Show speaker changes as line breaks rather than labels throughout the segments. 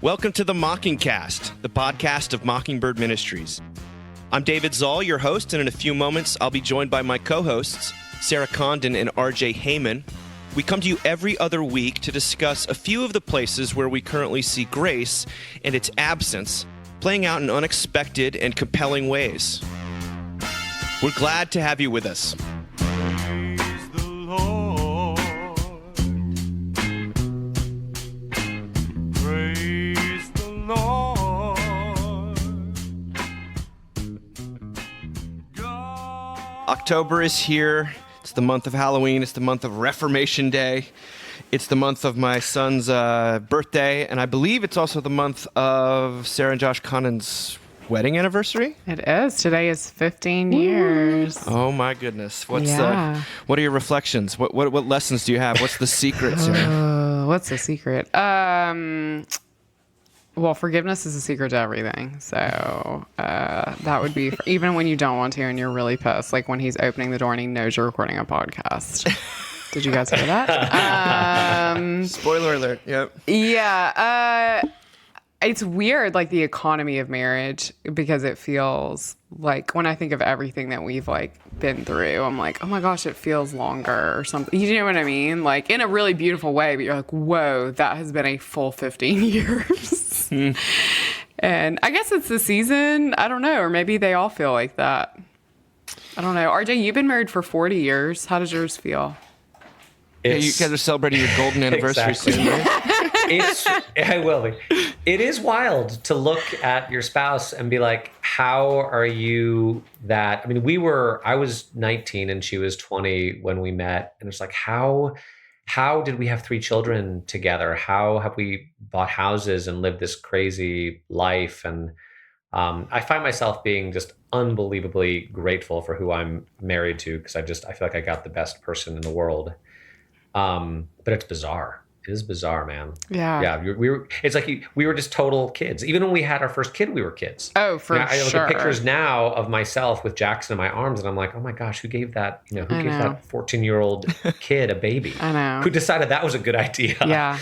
Welcome to the Mockingcast, the podcast of Mockingbird Ministries. I'm David Zoll, your host, and in a few moments, I'll be joined by my co-hosts, Sarah Condon and RJ Heyman. We come to you every other week to discuss a few of the places where we currently see grace and its absence playing out in unexpected and compelling ways. We're glad to have you with us.
Praise the Lord. Praise the Lord. God.
October is here. It's the month of Halloween. It's the month of Reformation Day. It's the month of my son's birthday. And I believe it's also the month of Sarah and Josh Condon's wedding anniversary.
It is. Today is 15 years.
Oh my goodness. What
Yeah.
are your reflections? What lessons do you have? What's the secret, Sarah?
What's the secret? Well, forgiveness is a secret to everything. So that would be, even when you don't want to and you're really pissed, like when he's opening the door and he knows you're recording a podcast. Did you guys hear that?
Spoiler alert. Yep.
Yeah. It's weird, like the economy of marriage, because it feels like when I think of everything that we've like been through, I'm like, oh my gosh, it feels longer or something. You know what I mean? Like in a really beautiful way, but you're like, whoa, that has been a full 15 years. And I guess it's the season. I don't know. Or maybe they all feel like that. I don't know. RJ, you've been married for 40 years. How does yours feel?
Yeah, you guys are celebrating your golden anniversary
Exactly.
soon, right?
I will be. It is wild to look at your spouse and be like, how are you that? I mean, I was 19 and she was 20 when we met. And it's like, how did we have 3 children together? How have we bought houses and lived this crazy life? And I find myself being just unbelievably grateful for who I'm married to, because I feel like I got the best person in the world. But it's bizarre. It is bizarre, man.
Yeah.
Yeah. It's like we were just total kids. Even when we had our first kid, we were kids.
Oh, for
I look
sure.
at pictures now of myself with Jackson in my arms, and I'm like, oh my gosh, who gave that 14-year-old kid a baby?
I know.
Who decided that was a good idea?
Yeah.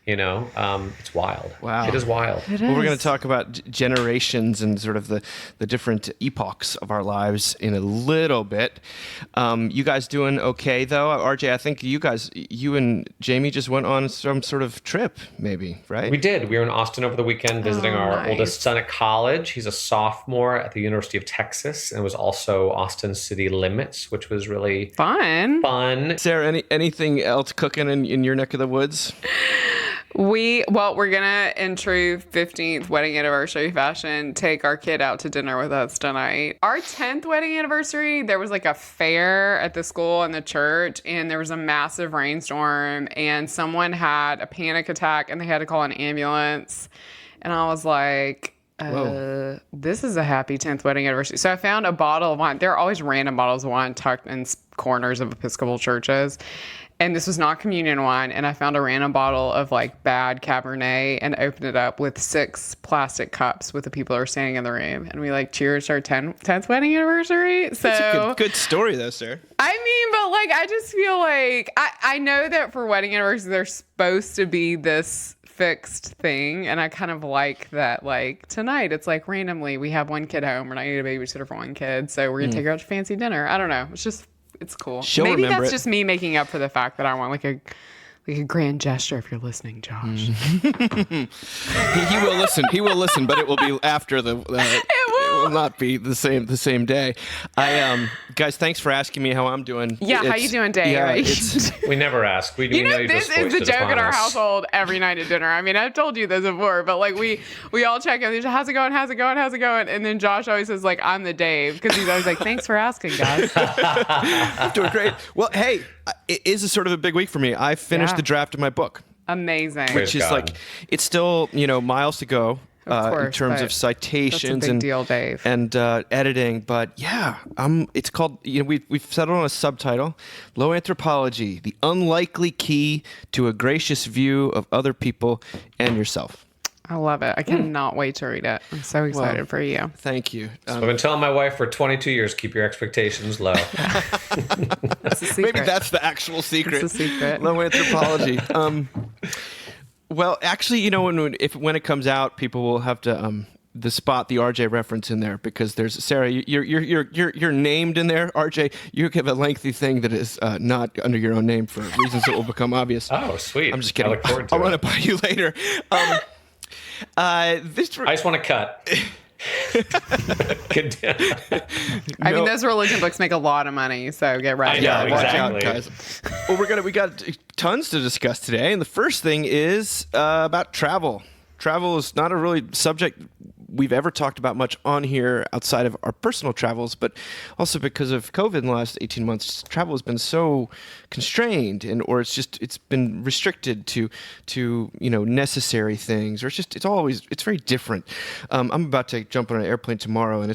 It's wild.
Wow.
It is wild.
It
Well, we're
is.
going to talk about generations and sort of the different epochs of our lives in a little bit. You guys doing okay, though? RJ, I think you and Jamie just went on some sort of trip, maybe, right?
We did. We were in Austin over the weekend visiting our
nice.
oldest son at college. He's a sophomore at the University of Texas and was also Austin city limits, which was really fun.
Sarah, anything else cooking in your neck of the woods?
We're gonna, in true 15th wedding anniversary fashion, take our kid out to dinner with us tonight. Our 10th wedding anniversary, there was like a fair at the school and the church, and there was a massive rainstorm, and someone had a panic attack, and they had to call an ambulance. And I was like, this is a happy 10th wedding anniversary. So I found a bottle of wine. There are always random bottles of wine tucked in corners of Episcopal churches. And this was not communion wine. And I found a random bottle of like bad Cabernet and opened it up with 6 plastic cups with the people who are standing in the room. And we like cheers to our 10th wedding anniversary. So
It's a good story, though, Sarah.
I mean, but like, I just feel like I know that for wedding anniversaries, they're supposed to be this fixed thing. And I kind of like that, like tonight, it's like randomly we have one kid home. We're not going to need a babysitter for one kid. So we're going to take her out to fancy dinner. I don't know. It's cool.
She'll
Maybe
remember
that's
it.
just me making up for the fact that I want like a grand gesture if you're listening, Josh.
He will listen. He will listen, but it will be after the. It will not be the same day. Guys, thanks for asking me how I'm doing.
Yeah, how you doing, Dave?
Yeah,
Right?
We never ask. We
You know,
you
this
just
is the
foisted
joke in
upon
our
us.
household every night at dinner. I mean, I've told you this before, but like we all check in. How's it going? How's it going? How's it going? And then Josh always says like, I'm the Dave, because he's always like, thanks for asking, guys.
I'm doing great. Well, hey, it is a sort of a big week for me. I finished
Yeah.
the draft of my book,
Amazing.
which is
God.
like, it's still, miles to go in
course,
terms
but
of citations
that's a big
and
deal, Dave.
and editing. But yeah, it's called, we've settled on a subtitle, Low Anthropology, the unlikely key to a gracious view of other people and yourself.
I love it. I cannot wait to read it. I'm so excited for you.
Thank you.
I've been telling my wife for 22 years, keep your expectations low.
That's the secret.
Maybe that's the actual secret.
It's a secret.
Low anthropology. Well, actually, when it comes out, people will have to spot the RJ reference in there because there's Sarah. You're named in there, RJ. You have a lengthy thing that is not under your own name for reasons that will become obvious.
Oh, sweit.
I'm just kidding.
I look forward to
I'll run it by you later.
I just want to cut.
I mean, those religion books make a lot of money, so get ready.
I know,
watch
exactly.
out, guys. Well, we got tons to discuss today, and the first thing is about travel. Travel is not a really subject we've ever talked about much on here outside of our personal travels, but also because of COVID in the last 18 months, travel has been so constrained or it's been restricted to necessary things, or it's very different. I'm about to jump on an airplane tomorrow, and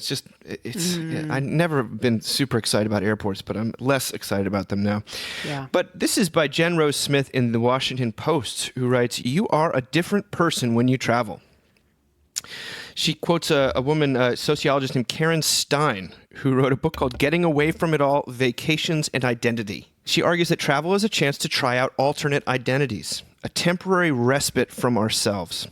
I've never been super excited about airports, but I'm less excited about them now.
Yeah.
But this is by Jen Rose Smith in the Washington Post, who writes, "You are a different person when you travel." She quotes a woman, a sociologist named Karen Stein, who wrote a book called Getting Away from It All, Vacations and Identity. She argues that travel is a chance to try out alternate identities, a temporary respite from ourselves.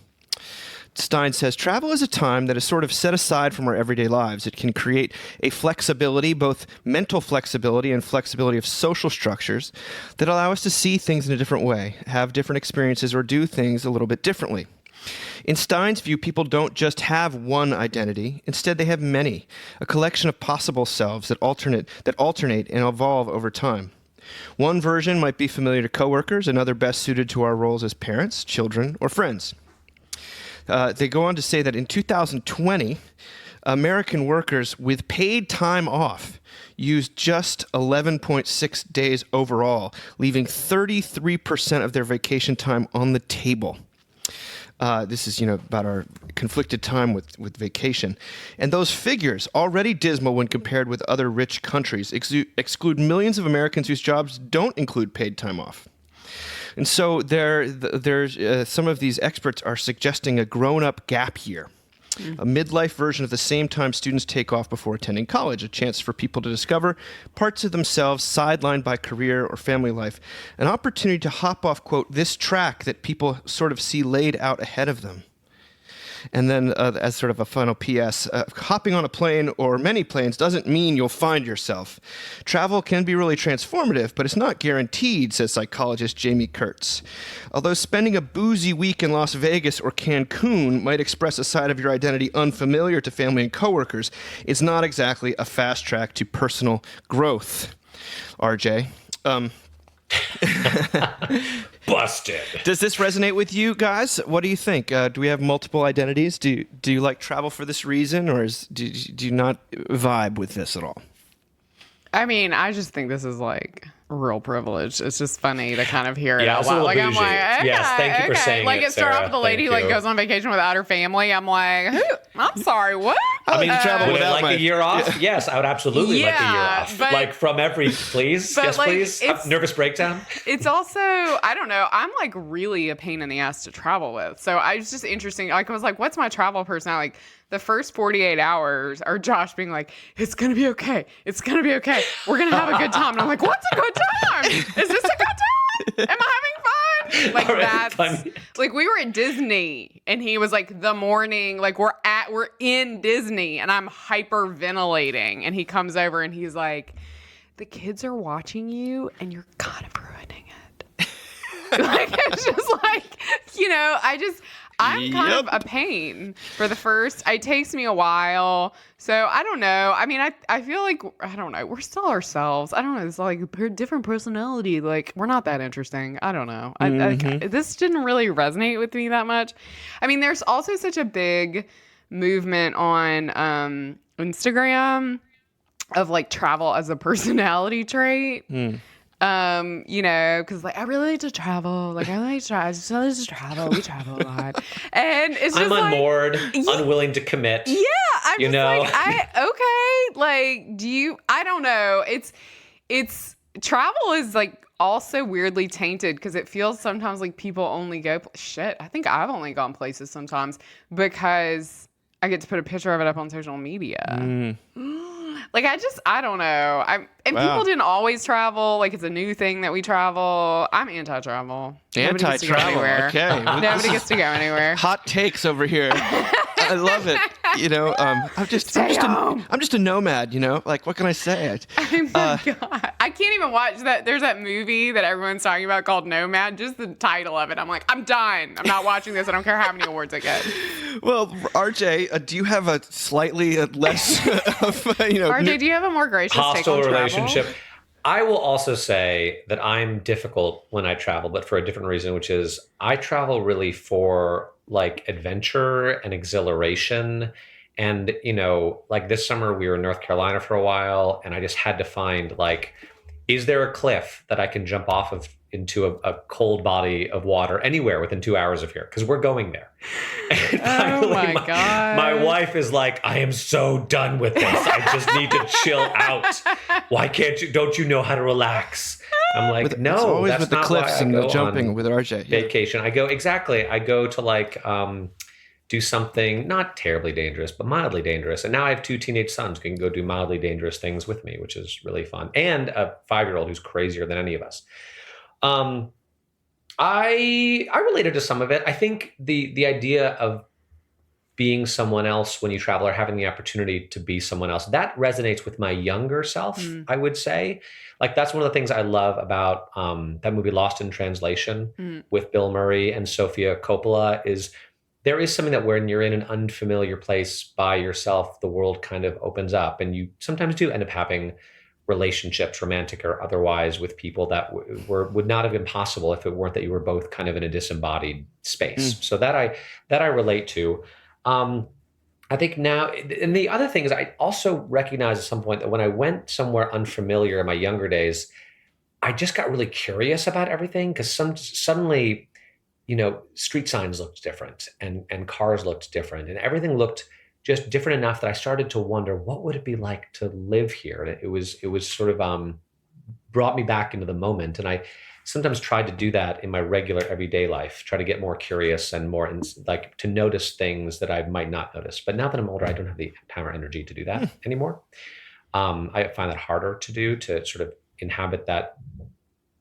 Stein says, travel is a time that is sort of set aside from our everyday lives. It can create a flexibility, both mental flexibility and flexibility of social structures, that allow us to see things in a different way, have different experiences, or do things a little bit differently. In Stein's view, people don't just have one identity. Instead, they have many, a collection of possible selves that alternate and evolve over time. One version might be familiar to coworkers, another best suited to our roles as parents, children, or friends. They go on to say that in 2020, American workers with paid time off used just 11.6 days overall, leaving 33% of their vacation time on the table. This is, about our conflicted time with vacation. And those figures, already dismal when compared with other rich countries, exclude millions of Americans whose jobs don't include paid time off. And so there's some of these experts are suggesting a grown-up gap year, a midlife version of the same time students take off before attending college, a chance for people to discover parts of themselves sidelined by career or family life, an opportunity to hop off, quote, this track that people sort of see laid out ahead of them. And then as sort of a final PS, hopping on a plane or many planes doesn't mean you'll find yourself. Travel can be really transformative, but it's not guaranteed, says psychologist Jamie Kurtz. Although spending a boozy week in Las Vegas or Cancun might express a side of your identity unfamiliar to family and coworkers, it's not exactly a fast track to personal growth. RJ.
Busted.
Does this resonate with you guys? What do you think? Do we have multiple identities? Do you like travel for this reason, or do you not vibe with this at all?
I mean, I just think this is like real privilege. It's just funny to kind of hear it
Yeah,
out
it's a little
loud. Like, I'm
bougie.
like, okay,
Yes, thank you for saying
like
it,
it started off
Sarah.
with the lady who
Thank
like
you.
goes on vacation without her family. I'm like, who? I'm sorry, what?
I mean, travel
Would I
without
like a year off? Yes, I would absolutely like a year off.
but-
Like from every, please,
but,
yes,
like,
please.
it's-
Nervous breakdown.
It's also, I don't know, I'm like really a pain in the ass to travel with. So it's just interesting. Like I was like, what's my travel personality? Like the first 48 hours are Josh being like, it's going to be okay. It's going to be okay. We're going to have a good time. And I'm like, what's a good time? Is this a good time? Am I having fun? Like
All right,
that's
fun.
like we were at Disney and he was like the morning, like we're in Disney and I'm hyperventilating and he comes over and he's like, the kids are watching you and you're kind of ruining it. Like it's just like, I'm kind of a pain for the first. It takes me a while. So I don't know. I mean, I feel like, I don't know. We're still ourselves. I don't know. It's like a different personality. Like we're not that interesting. I don't know. This didn't really resonate with me that much. I mean, there's also such a big movement on Instagram of like travel as a personality trait. Because like I really like to travel. Like I like to travel. I just like to travel. We travel a lot, and it's just
I'm
like,
unmoored, unwilling to commit.
yeah, I'm
You
just
know?
like, do you? I don't know. It's travel is like also weirdly tainted because it feels sometimes like people only go. Shit, I think I've only gone places sometimes because I get to put a picture of it up on social media. Like, I don't know. And
Wow.
people didn't always travel. Like, it's a new thing that we travel. I'm anti-travel. Nobody gets to go
Anti-travel.
anywhere.
Okay.
Nobody gets to go anywhere.
Hot takes over here. I love it. I'm just a nomad. Like, what can I say?
Oh my God. I can't even watch that. There's that movie that everyone's talking about called Nomad. Just the title of it. I'm like, I'm done. I'm not watching this. I don't care how many awards I get.
Well, RJ, do you have a slightly less
RJ, do you have a more gracious take
hostile
on travel?
relationship? I will also say that I'm difficult when I travel, but for a different reason, which is I travel really for like adventure and exhilaration. And, like this summer we were in North Carolina for a while, and I just had to find like, is there a cliff that I can jump off of into a cold body of water anywhere within 2 hours of here? Because we're going there. And finally,
God.
my wife is like, I am so done with this. I just need to chill out. Why don't you know how to relax? I'm like,
It's
no,
always
that's
with the
not
cliffs
why I
and the
go
jumping
on
with RJ. Yeah.
vacation. I go to like do something not terribly dangerous, but mildly dangerous. And now I have 2 teenage sons who can go do mildly dangerous things with me, which is really fun. And a 5-year-old who's crazier than any of us. I related to some of it. I think the idea of being someone else when you travel, or having the opportunity to be someone else, that resonates with my younger self, I would say. Like, that's one of the things I love about that movie Lost in Translation with Bill Murray and Sofia Coppola, is there is something that when you're in an unfamiliar place by yourself, the world kind of opens up, and you sometimes do end up having relationships, romantic or otherwise, with people that would not have been possible if it weren't that you were both kind of in a disembodied space. So that I relate to. I think now, and the other thing is, I also recognized at some point that when I went somewhere unfamiliar in my younger days, I just got really curious about everything, because suddenly, street signs looked different, and cars looked different, and everything looked just different enough that I started to wonder, what would it be like to live here? And it was sort of brought me back into the moment. And I sometimes tried to do that in my regular everyday life, try to get more curious and more like to notice things that I might not notice. But now that I'm older, I don't have the time or energy to do that anymore. I find that harder to do, to sort of inhabit that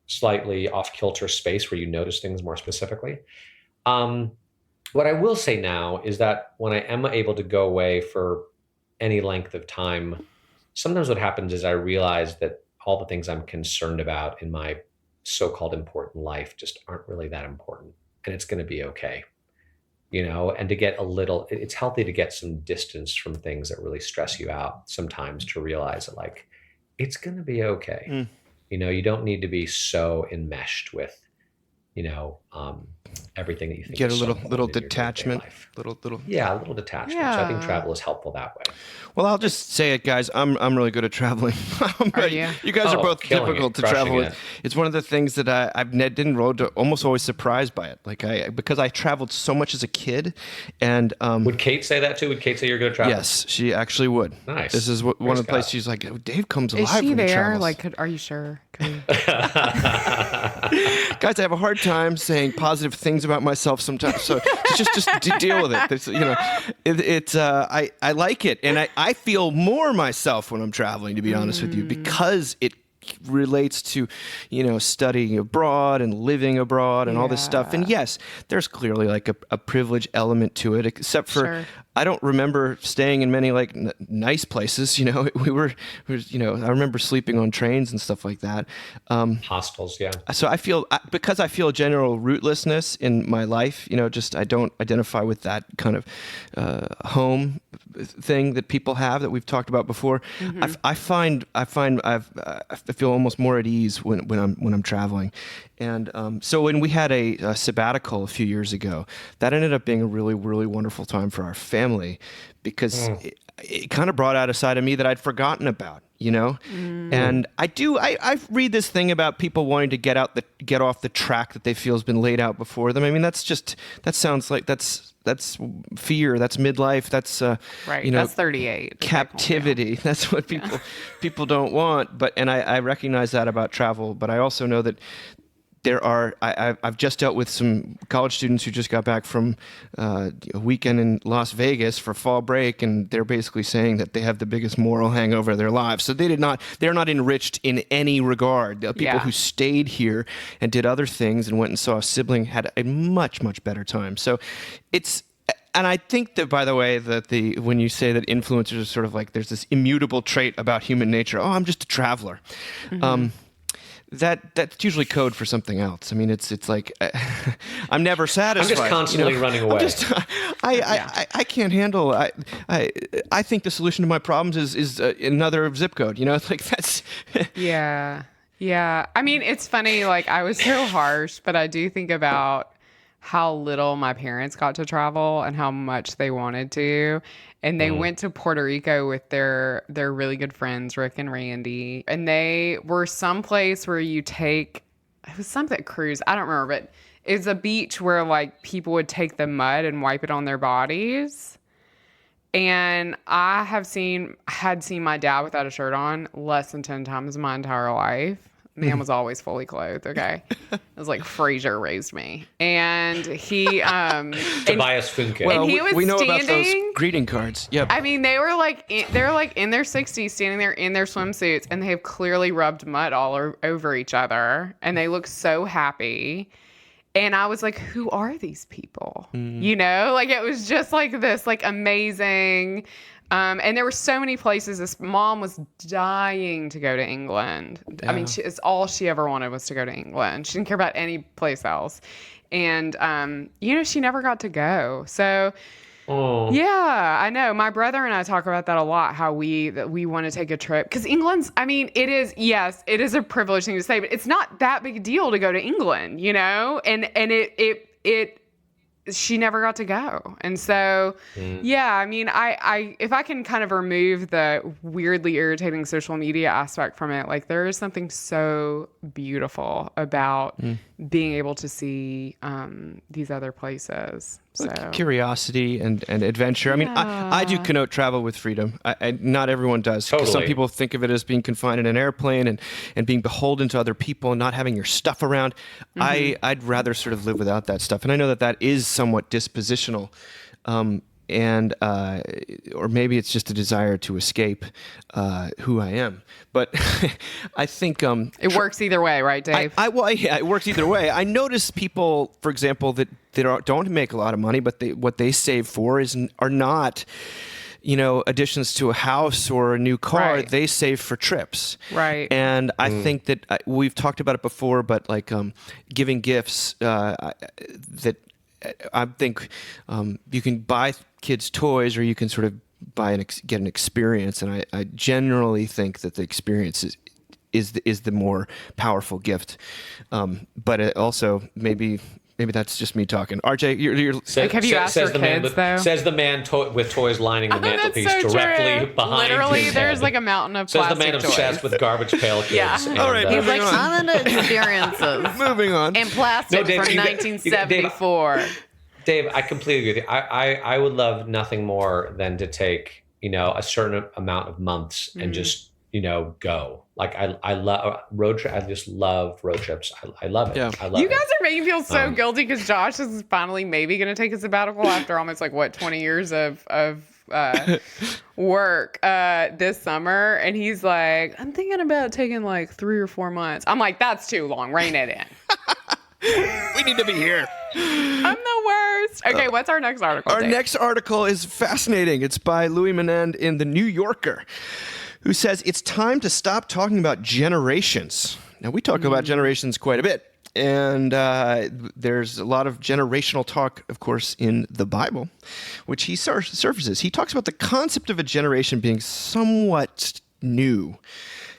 slightly off kilter space where you notice things more specifically. What I will say now is that when I am able to go away for any length of time, sometimes what happens is I realize that all the things I'm concerned about in my so-called important life just aren't really that important, and it's going to be okay. And to get it's healthy to get some distance from things that really stress you out sometimes, to realize that like, it's going to be okay. You don't need to be so enmeshed with, everything that you think.
Get a
is so
little
important in your
detachment,
day-to-day life.
little.
Yeah, a little detachment. So I think travel is helpful that way.
Well, I'll just say it, guys. I'm really good at traveling.
Are you?
You guys are both
killing
difficult
it,
to
crushing
travel
it.
with. It's one of the things that didn't roll to, almost always surprised by it. Like because I traveled so much as a kid, and
Would Kate say that too? Would Kate say you're good at traveling?
yes, she actually would.
Nice.
This is one of the places she's like, oh, Dave comes alive
Is she
when he
there?
travels.
Like, are you sure?
Guys, I have a hard time saying positive things about myself sometimes, so just deal with it. I like it, and I feel more myself when I'm traveling, to be honest with you, because it relates to studying abroad and living abroad and all this stuff. And yes, there's clearly like a privilege element to it, except for
Sure.
I don't remember staying in many like nice places. We were I remember sleeping on trains and stuff like that.
Hostels, yeah.
So because I feel general rootlessness in my life, just I don't identify with that kind of home thing that people have that we've talked about before. I feel almost more at ease when I'm traveling. And so when we had a sabbatical a few years ago, that ended up being a really, really wonderful time for our family, because it kind of brought out a side of me that I'd forgotten about, And I read this thing about people wanting to get off the track that they feel has been laid out before them. I mean, that sounds like that's fear, that's midlife, that's
Right. That's 38.
captivity. That's what people don't want. And I recognize that about travel, but I also know that I've just dealt with some college students who just got back from a weekend in Las Vegas for fall break, and they're basically saying that they have the biggest moral hangover of their lives. So they're not enriched in any regard. The people who stayed here and did other things and went and saw a sibling had a much, much better time. So and I think that, by the way, that when you say that influencers are sort of like, there's this immutable trait about human nature. Oh, I'm just a traveler. Mm-hmm. That's usually code for something else. I mean, it's like I'm never satisfied.
I'm just constantly running away.
I can't handle. I think the solution to my problems is another zip code. It's like that's.
Yeah. I mean, it's funny. Like, I was so harsh, but I do think about how little my parents got to travel and how much they wanted to. And they went to Puerto Rico with their really good friends, Rick and Randy. And they were someplace where it was something cruise. I don't remember, but it's a beach where like people would take the mud and wipe it on their bodies. And I had seen my dad without a shirt on less than 10 times in my entire life. Man was always fully clothed, okay? It was like Frasier raised me. And he...
Tobias Funke.
Well,
and he was
we know
standing,
about those greeting cards. Yep.
I mean, they're like in their 60s, standing there in their swimsuits, and they have clearly rubbed mud all over each other. And they look so happy. And I was like, who are these people? Like it was just like this like amazing... and there were so many places. This mom was dying to go to England. Yeah. I mean, it's all she ever wanted was to go to England. She didn't care about any place else. And, she never got to go. So, yeah, I know. My brother and I talk about that a lot, how we want to take a trip. Because England's, I mean, it is a privileged thing to say, but it's not that big a deal to go to England, And she never got to go. And so, I mean, I if I can kind of remove the weirdly irritating social media aspect from it, like there is something so beautiful about being able to see these other places. So
curiosity and adventure. I mean, I do connote travel with freedom. Not everyone does.
Totally.
Some people think of it as being confined in an airplane and being beholden to other people and not having your stuff around. I'd rather sort of live without that stuff. And I know that is somewhat dispositional. Or maybe it's just a desire to escape who I am. But I think
it works either way, right, Dave?
It works either way. I notice people, for example, that they don't make a lot of money, but what they save for are not, additions to a house or a new car.
Right.
They save for trips.
Right.
And I think that we've talked about it before, but like giving gifts that. I think you can buy kids toys, or you can sort of get an experience, and I generally think that the experience is the more powerful gift. But it also maybe that's just me talking. RJ, you're
have you asked your kids though?
Says the man with toys lining the mantelpiece
so
directly
true.
behind.
Literally,
his
there's
head.
like a mountain of
Says
plastic
the man
toys.
obsessed with garbage pail kids.
Yeah.
And,
All right,
He's like,
moving on.
I'm into experiences.
Moving on.
And plastic
No, Dave,
from
you got-
1974.
Dave, I completely agree with you. I would love nothing more than to take, a certain amount of months and just, go. Like I love road trip. I just love road trips. I love it.
Yeah.
I love
You
it.
guys are making me feel so guilty because Josh is finally maybe going to take a sabbatical after almost 20 years of work this summer. And he's like, I'm thinking about taking 3 or 4 months. I'm like, that's too long. Rein it in.
We need to be here.
I'm the worst. Okay, what's our next article?
Our
Dave?
next article is fascinating. It's by Louis Menand in The New Yorker, who says it's time to stop talking about generations. Now, we talk about generations quite a bit, and there's a lot of generational talk, of course, in the Bible, which he surfaces. He talks about the concept of a generation being somewhat new.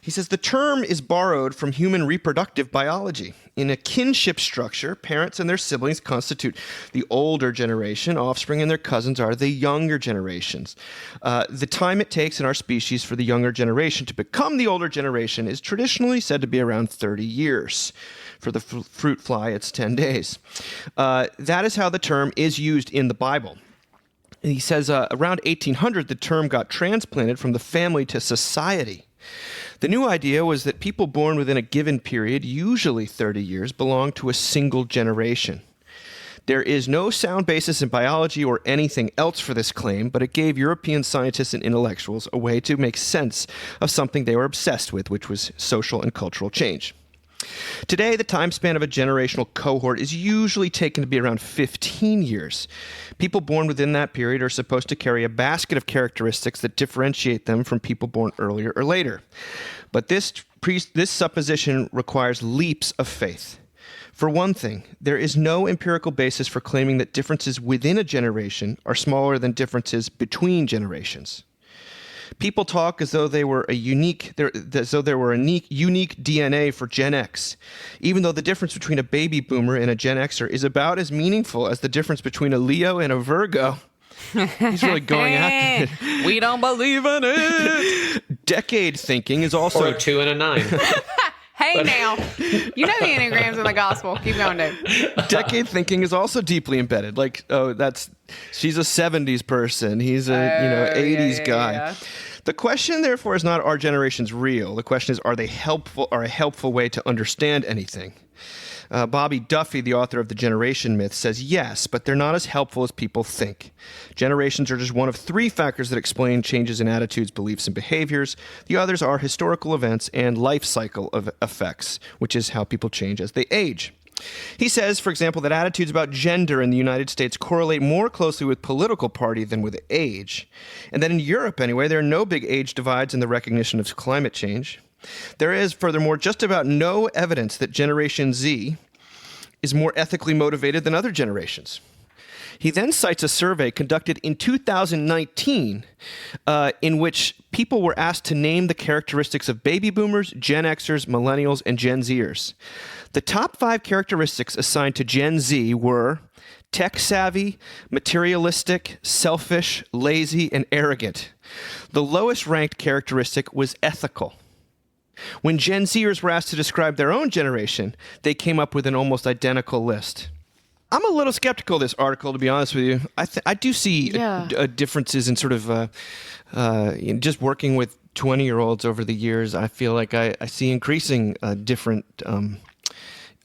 He says the term is borrowed from human reproductive biology. In a kinship structure, parents and their siblings constitute the older generation. Offspring and their cousins are the younger generations. The time it takes in our species for the younger generation to become the older generation is traditionally said to be around 30 years. For the fruit fly, it's 10 days. That is how the term is used in the Bible. And he says around 1800, the term got transplanted from the family to society. The new idea was that people born within a given period, usually 30 years, belong to a single generation. There is no sound basis in biology or anything else for this claim, but it gave European scientists and intellectuals a way to make sense of something they were obsessed with, which was social and cultural change. Today, the time span of a generational cohort is usually taken to be around 15 years. People born within that period are supposed to carry a basket of characteristics that differentiate them from people born earlier or later. But this supposition requires leaps of faith. For one thing, there is no empirical basis for claiming that differences within a generation are smaller than differences between generations. People talk as though there were a unique DNA for Gen X, even though the difference between a baby boomer and a Gen Xer is about as meaningful as the difference between a Leo and a Virgo. He's really going after it.
We don't believe in it.
Decade thinking is also
Or a 2 and a 9.
Hey, now, you know the Enneagrams in the gospel. Keep going, Dave.
decade thinking is also deeply embedded. Like, she's a 70s person. He's a 80s guy.
Yeah.
The question, therefore, is not are generations real? The question is, are they helpful? Are a helpful way to understand anything? Bobby Duffy, the author of The Generation Myth, says yes, but they're not as helpful as people think. Generations are just one of 3 factors that explain changes in attitudes, beliefs, and behaviors. The others are historical events and life cycle of effects, which is how people change as they age. He says, for example, that attitudes about gender in the United States correlate more closely with political party than with age. And that in Europe, anyway, there are no big age divides in the recognition of climate change. There is, furthermore, just about no evidence that Generation Z is more ethically motivated than other generations. He then cites a survey conducted in 2019 in which people were asked to name the characteristics of baby boomers, Gen Xers, millennials, and Gen Zers. The top 5 characteristics assigned to Gen Z were tech-savvy, materialistic, selfish, lazy, and arrogant. The lowest ranked characteristic was ethical. When Gen Zers were asked to describe their own generation, they came up with an almost identical list. I'm a little skeptical of this article, to be honest with you. I do see differences in sort of just working with 20-year-olds over the years. I feel like I see increasing different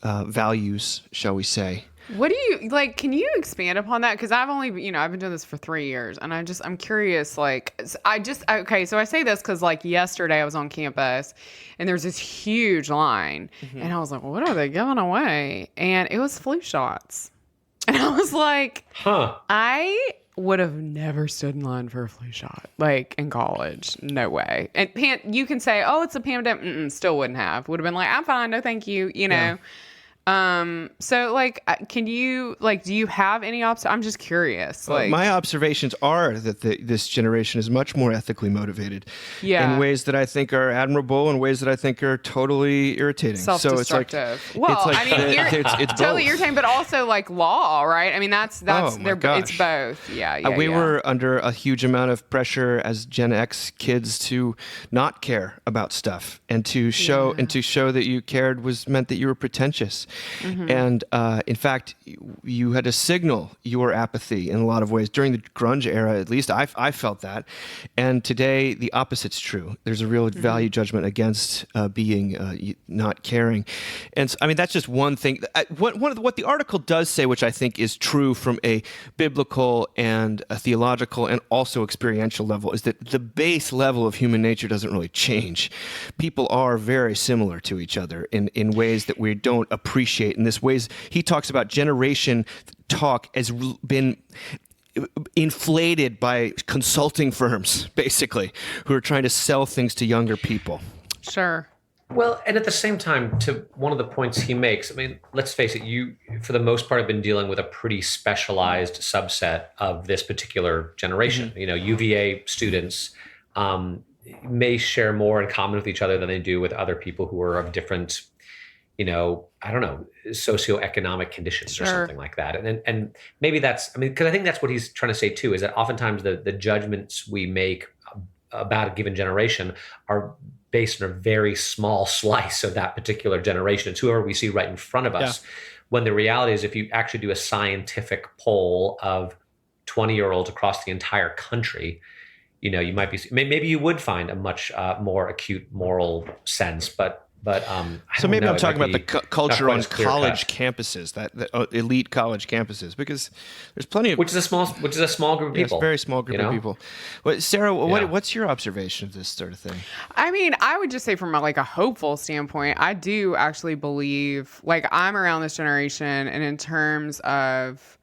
values, shall we say.
What do you like? Can you expand upon that? Because I've only, I've been doing this for 3 years, and I'm curious. Like, so I say this because like yesterday I was on campus, and there's this huge line, and I was like, what are they giving away? And it was flu shots, and I was like, I would have never stood in line for a flu shot, like in college. No way. And you can say, oh, it's a pandemic. Still wouldn't have. Would have been like, I'm fine. No, thank you. You know.
Yeah.
So like, can you like, do you have any I'm just curious. Like,
my observations are that this generation is much more ethically motivated
Yeah.
in ways that I think are admirable and ways that I think are totally irritating.
self-destructive.
So it's like, it's
totally
both.
irritating, but also like law, right? I mean, that's
Oh, my
it's
gosh.
both. Yeah.
We were under a huge amount of pressure as Gen X kids to not care about stuff and to show that you cared meant that you were pretentious. And in fact, you had to signal your apathy in a lot of ways. During the grunge era, at least, I felt that. And today, the opposite's true. There's a real value judgment against being not caring. And so, I mean, that's just one thing. What the article does say, which I think is true from a biblical and a theological and also experiential level, is that the base level of human nature doesn't really change. People are very similar to each other in ways that we don't appreciate. In this ways, he talks about generation talk has been inflated by consulting firms, basically, who are trying to sell things to younger people.
Sure.
Well, and at the same time, to one of the points he makes, I mean, let's face it, you, for the most part, have been dealing with a pretty specialized subset of this particular generation. You know, UVA students may share more in common with each other than they do with other people who are of different, I don't know, socioeconomic conditions or something like that. And maybe that's, because I think that's what he's trying to say too, is that oftentimes the judgments we make about a given generation are based on a very small slice of that particular generation. It's whoever we see right in front of us. When the reality is, if you actually do a scientific poll of 20-year-olds across the entire country, you might be, maybe you would find a much more acute moral sense, but
So maybe I'm talking about the
not
culture
quite
on
as clear-cut.
college campuses, that elite college campuses, because there's plenty of
which is a small group of
yes,
people.
very small group
you know?
of people. Well, Sarah,
Yeah.
what's your observation of this sort of thing?
I mean, I would just say from a hopeful standpoint, I do actually believe, like, I'm around this generation, and in terms of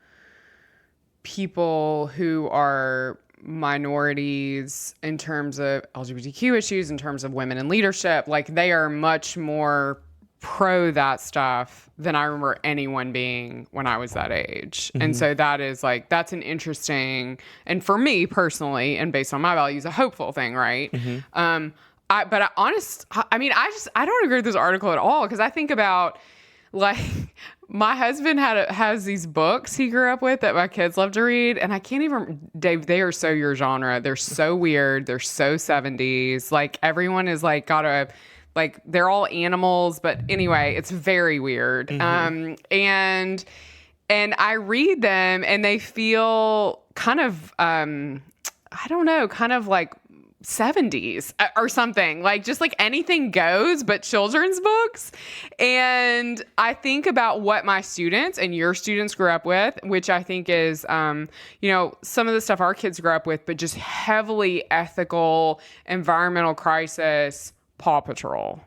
people who are minorities, in terms of LGBTQ issues, in terms of women in leadership, like, they are much more pro that stuff than I remember anyone being when I was that age. And so that is like, that's an interesting, and for me personally, and based on my values, a hopeful thing, right? I don't agree with this article at all, because I think about, like, my husband has these books he grew up with that my kids love to read, and I can't even, Dave, they are so your genre. They're so weird. They're so 70s. Like, everyone is like they're all animals, but anyway, it's very weird. And I read them, and they feel kind of, I don't know, kind of like 70s or something, like, just like anything goes but children's books. And I think about what my students and your students grew up with, which I think is, some of the stuff our kids grew up with, but just heavily ethical, environmental crisis, Paw Patrol.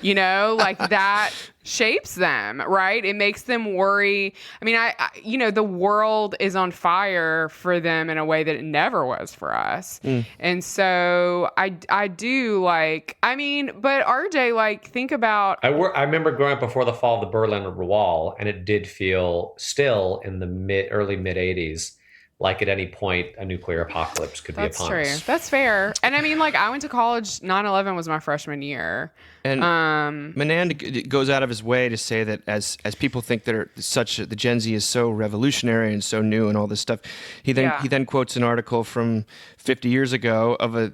Like, that shapes them, right? It makes them worry. I mean, the world is on fire for them in a way that it never was for us. And so I do, like, I mean, but RJ, like, think about.
I remember growing up before the fall of the Berlin Wall, and it did feel still in the early mid 80s. Like, at any point, a nuclear apocalypse could be upon us.
That's true. That's fair. And I mean, like, I went to college, 9/11 was my freshman year.
And Menand goes out of his way to say that as people think that the Gen Z is so revolutionary and so new and all this stuff, he then quotes an article from 50 years ago of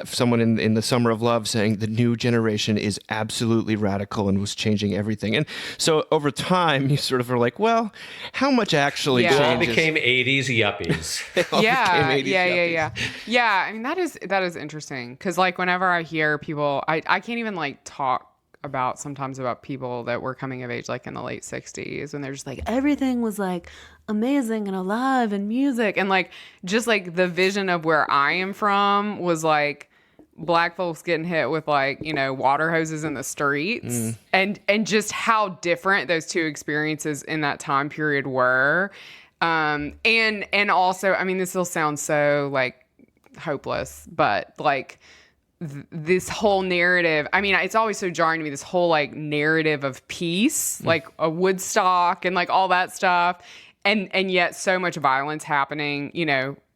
someone in the Summer of Love saying the new generation is absolutely radical and was changing everything. And so over time, you sort of are like, well, how much actually
Yeah.
They all
changes?
became 80s yuppies.
Yeah.
became 80s yuppies.
Yeah. I mean, that is interesting. Cause, like, whenever I hear people, I can't even, like, talk sometimes about people that were coming of age, like, in the late 60s, and they're just like, everything was, like, amazing and alive and music. And, like, just, like, the vision of where I am from was, like, Black folks getting hit with, like, water hoses in the streets, and just how different those two experiences in that time period were. And also, I mean, this will sound so, like, hopeless, but, like, this whole narrative, I mean, it's always so jarring to me, this whole, like, narrative of peace, like a Woodstock and, like, all that stuff, and yet so much violence happening,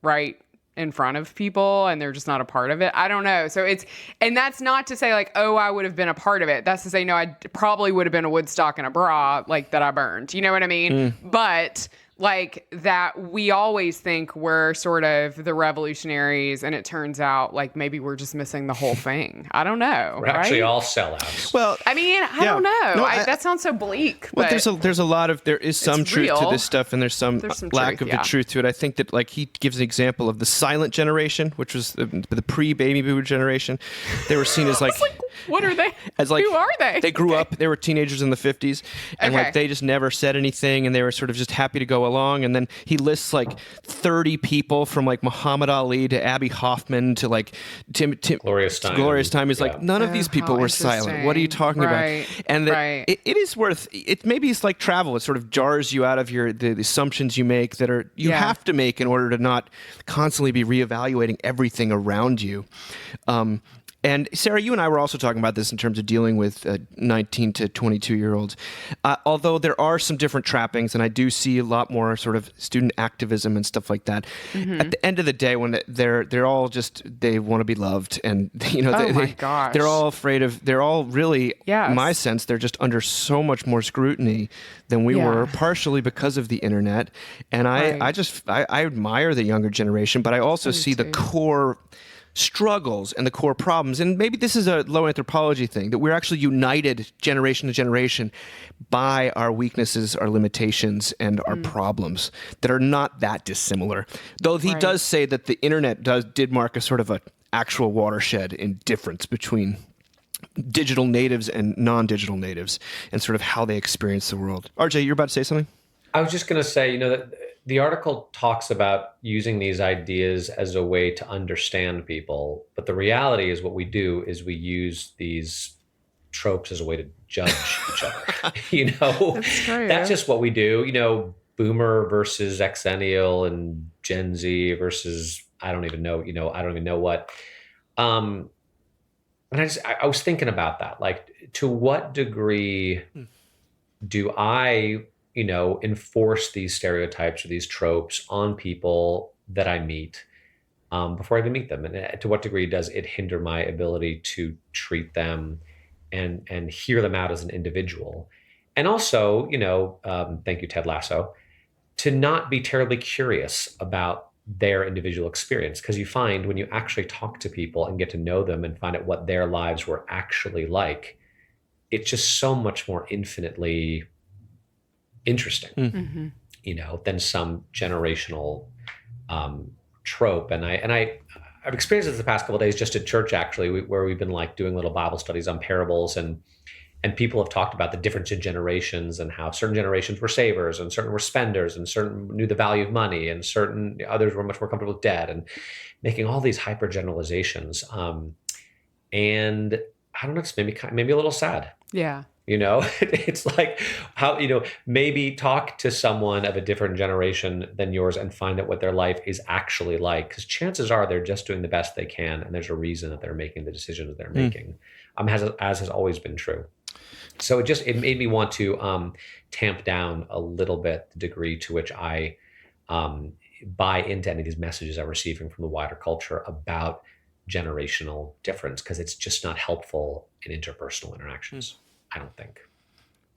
right in front of people, and they're just not a part of it. I don't know. So and that's not to say, like, oh, I would have been a part of it. That's to say, no, I probably would have been a Woodstock and a bra, like, that I burned. You know what I mean? But, like, that we always think we're sort of the revolutionaries, and it turns out, like, maybe we're just missing the whole thing. I don't know.
We're actually all sellouts.
Well,
I mean, I don't know.
No,
That sounds so bleak.
well,
but
there is some truth to
real.
this stuff, and there's some lack
truth,
of the truth to it. I think that, like, he gives an example of the silent generation, which was the pre-baby boomer generation. They were seen as, like,
what are they?
as, like,
who are they?
They grew up. They were teenagers in the 50s, and
Okay.
like, they just never said anything, and they were sort of just happy to go along. And then he lists, like, 30 people, from, like, Muhammad Ali to Abby Hoffman to, like,
Gloria Steinem.
Gloria Steinem is like, none of these people
how
were silent. What are you talking
interesting.
about? And that
Right.
it is worth it. Maybe it's like travel. It sort of jars you out of the assumptions you make that are you
Yeah.
have to make in order to not constantly be reevaluating everything around you. And Sarah, you and I were also talking about this in terms of dealing with 19 to 22-year-olds. Although there are some different trappings, and I do see a lot more sort of student activism and stuff like that. At the end of the day, when they're all just, they want to be loved, and
my gosh.
they're all afraid of. They're all really,
Yes.
in my sense, they're just under so much more scrutiny than we
Yeah.
were, partially because of the internet. And
Right.
I admire the younger generation, but I also see the
too.
core struggles and the core problems, and maybe this is a low anthropology thing, that we're actually united generation to generation by our weaknesses, our limitations, and our problems that are not that dissimilar. Though he does say that the internet did mark a sort of a actual watershed in difference between digital natives and non-digital natives and sort of how they experience the world. RJ, you're about to say something?
I was just going to say, that the article talks about using these ideas as a way to understand people, but the reality is what we do is we use these tropes as a way to judge each other.
That's true.
That's just what we do. Boomer versus Xennial and Gen Z versus I don't even know what. And I was thinking about that, like, to what degree do I enforce these stereotypes or these tropes on people that I meet before I even meet them? And to what degree does it hinder my ability to treat them and hear them out as an individual? And also, thank you, Ted Lasso, to not be terribly curious about their individual experience. Because you find when you actually talk to people and get to know them and find out what their lives were actually like, it's just so much more infinitely interesting, than some generational trope. And I've experienced this the past couple of days just at church, actually, where we've been like doing little Bible studies on parables, and people have talked about the difference in generations and how certain generations were savers and certain were spenders and certain knew the value of money and certain others were much more comfortable with debt, and making all these hyper generalizations. And I don't know, it's maybe a little sad.
Yeah.
It's like how, maybe talk to someone of a different generation than yours and find out what their life is actually like. Because chances are they're just doing the best they can. And there's a reason that they're making the decisions they're making, as has always been true. So it made me want to tamp down a little bit the degree to which I buy into any of these messages I'm receiving from the wider culture about generational difference, because it's just not helpful in interpersonal interactions. I don't think.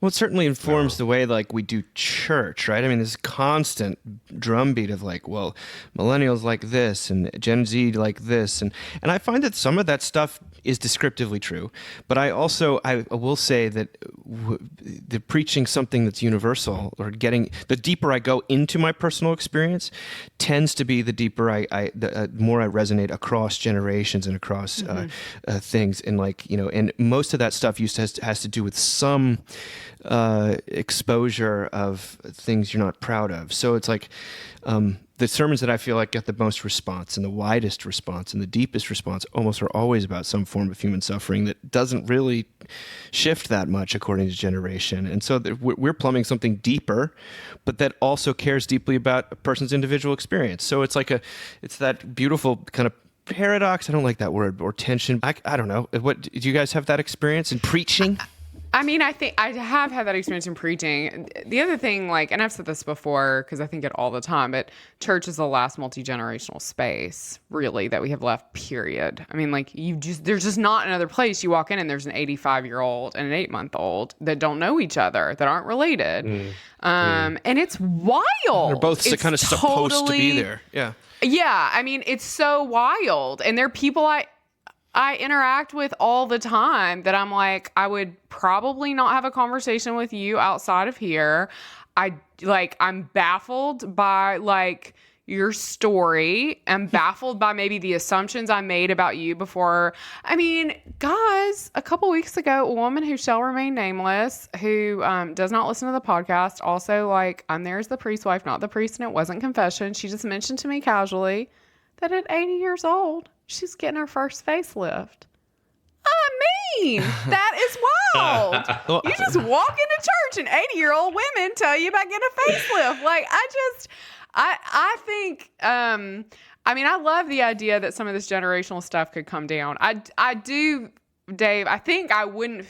Well, it certainly informs the way like we do church, right? I mean, this constant drumbeat of like, well, millennials like this and Gen Z like this. And I find that some of that stuff is descriptively true. But I will say that the preaching something that's universal, or getting, the deeper I go into my personal experience, tends to be the deeper the more I resonate across generations and across things. And like, and most of that stuff has to do with some exposure of things you're not proud of. So it's like the sermons that I feel like get the most response and the widest response and the deepest response almost are always about some form of human suffering that doesn't really shift that much according to generation. And so we're plumbing something deeper, but that also cares deeply about a person's individual experience. So it's like it's that beautiful kind of paradox. I don't like that word, or tension. I don't know. What, do you guys have that experience in preaching?
I mean, I think I have had that experience in preaching. The other thing, like, and I've said this before because I think it all the time, but church is the last multi-generational space, really, that we have left, period. I mean, like, there's just not another place you walk in and there's an 85-year-old and an 8-month-old that don't know each other, that aren't related. And it's wild.
They're both kind of supposed to be there. Yeah.
Yeah. I mean, it's so wild. And there are people I interact with all the time that I'm like, I would probably not have a conversation with you outside of here. I'm baffled by like your story. I'm baffled by maybe the assumptions I made about you before. I mean, guys, a couple weeks ago, a woman who shall remain nameless, who does not listen to the podcast, also like, I'm there as the priest's wife, not the priest, and it wasn't confession. She just mentioned to me casually that at 80 years old, she's getting her first facelift. I mean, that is wild. You just walk into church and 80-year-old women tell you about getting a facelift. Like, I think, I mean, I love the idea that some of this generational stuff could come down. I do, Dave, I think I wouldn't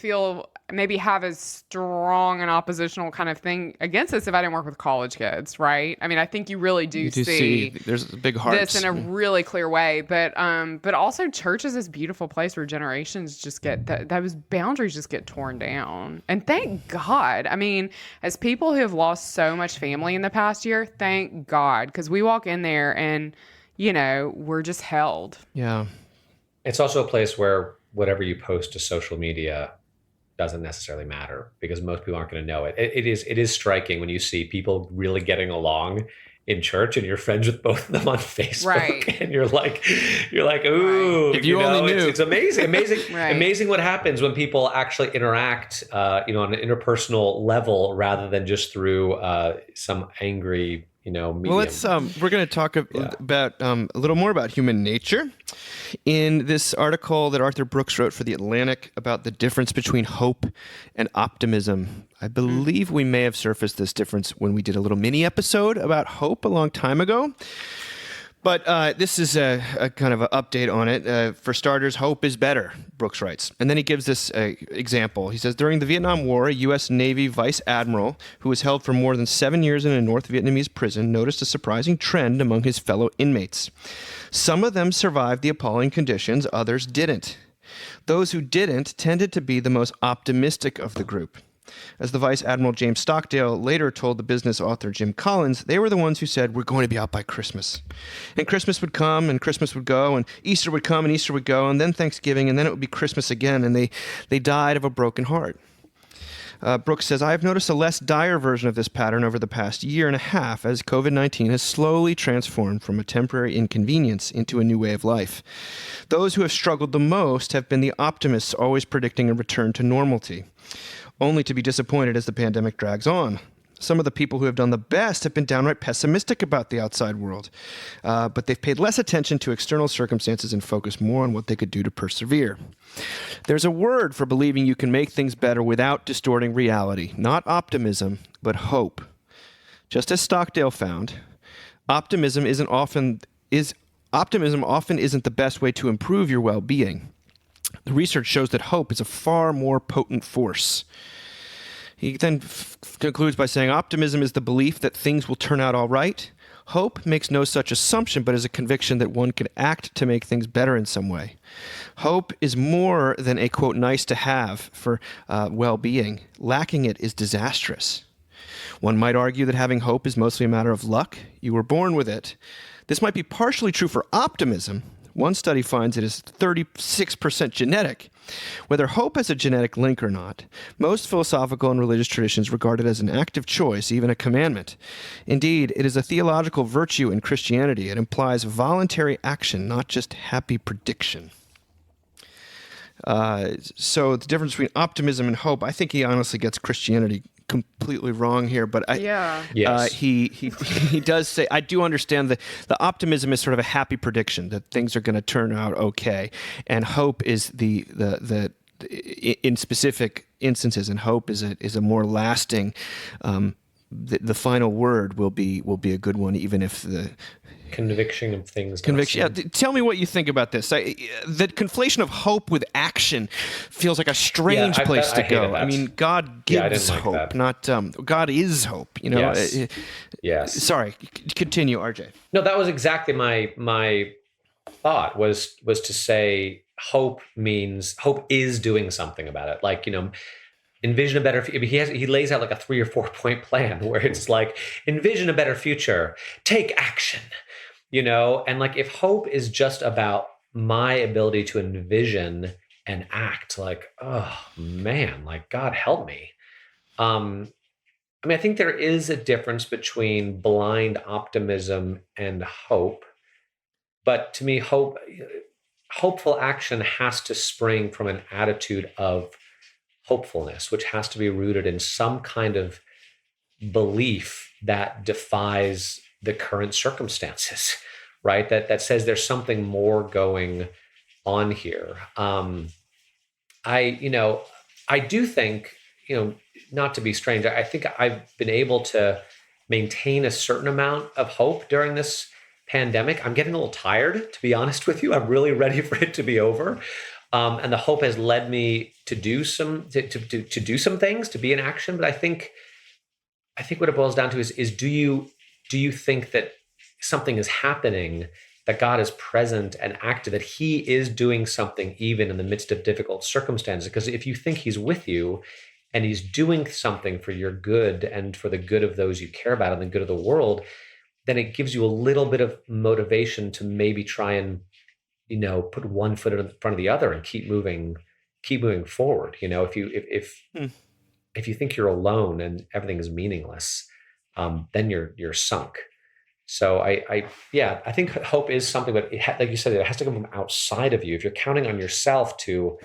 maybe have as strong an oppositional kind of thing against this if I didn't work with college kids, right? I mean, I think you really do see
there's big hearts
this in a really clear way, but also church is this beautiful place where generations just get those boundaries just get torn down. And thank God. I mean, as people who have lost so much family in the past year, thank God, because we walk in there and, we're just held.
Yeah.
It's also a place where whatever you post to social media doesn't necessarily matter because most people aren't going to know it. It is striking when you see people really getting along in church and you're friends with both of them on Facebook,
Right.
and you're like, ooh,
If you only knew.
it's amazing,
Right.
amazing what happens when people actually interact, on an interpersonal level rather than just through some angry, medium.
Well, we're going to talk about a little more about human nature in this article that Arthur Brooks wrote for The Atlantic about the difference between hope and optimism. I believe we may have surfaced this difference when we did a little mini episode about hope a long time ago. But this is a kind of an update on it. For starters, hope is better, Brooks writes. And then he gives this example. He says, during the Vietnam War, a U.S. Navy vice admiral who was held for more than 7 years in a North Vietnamese prison noticed a surprising trend among his fellow inmates. Some of them survived the appalling conditions, others didn't. Those who didn't tended to be the most optimistic of the group. As the Vice Admiral James Stockdale later told the business author Jim Collins, they were the ones who said, we're going to be out by Christmas. And Christmas would come, and Christmas would go, and Easter would come, and Easter would go, and then Thanksgiving, and then it would be Christmas again, and they died of a broken heart. Brooks says, I have noticed a less dire version of this pattern over the past year and a half as COVID-19 has slowly transformed from a temporary inconvenience into a new way of life. Those who have struggled the most have been the optimists always predicting a return to normality, only to be disappointed as the pandemic drags on. Some of the people who have done the best have been downright pessimistic about the outside world, but they've paid less attention to external circumstances and focused more on what they could do to persevere. There's a word for believing you can make things better without distorting reality, not optimism, but hope. Just as Stockdale found, optimism often isn't the best way to improve your well-being. The research shows that hope is a far more potent force. He then concludes by saying, optimism is the belief that things will turn out all right. Hope makes no such assumption, but is a conviction that one can act to make things better in some way. Hope is more than a, quote, nice to have for well-being. Lacking it is disastrous. One might argue that having hope is mostly a matter of luck. You were born with it. This might be partially true for optimism. One study finds it is 36% genetic. Whether hope has a genetic link or not, most philosophical and religious traditions regard it as an active choice, even a commandment. Indeed, it is a theological virtue in Christianity. It implies voluntary action, not just happy prediction. So the difference between optimism and hope, I think he honestly gets Christianity completely wrong here, but
Yes.
he does say, I do understand that the optimism is sort of a happy prediction that things are going to turn out okay, and hope is the in specific instances, and hope is a more lasting. The final word will be a good one, even if the
Conviction of things.
conviction. Yeah, tell me what you think about this. The conflation of hope with action feels like a strange place to go.
that.
I mean, God
Yeah, I
gives
didn't like
hope,
that.
not God is hope. You know.
Yes. Yes.
Sorry, continue, RJ.
No, that was exactly my thought was to say hope is doing something about it. Like, envision a better. He lays out like a 3 or 4 point plan where it's like envision a better future, take action. And like if hope is just about my ability to envision and act, like, oh man, like God help me. I think there is a difference between blind optimism and hope, but to me, hopeful action has to spring from an attitude of hopefulness, which has to be rooted in some kind of belief that defies the current circumstances, right? That says there's something more going on here. I do think, not to be strange, I think I've been able to maintain a certain amount of hope during this pandemic. I'm getting a little tired, to be honest with you. I'm really ready for it to be over. And the hope has led me to do some things, to be in action. But I think what it boils down to is do you think that something is happening, that God is present and active, that he is doing something even in the midst of difficult circumstances? Because if you think he's with you and he's doing something for your good and for the good of those you care about and the good of the world, then it gives you a little bit of motivation to maybe try and put one foot in front of the other and keep moving forward. If you think you're alone and everything is meaningless, then you're sunk. So I think hope is something, but like you said, it has to come from outside of you. If you're counting on yourself to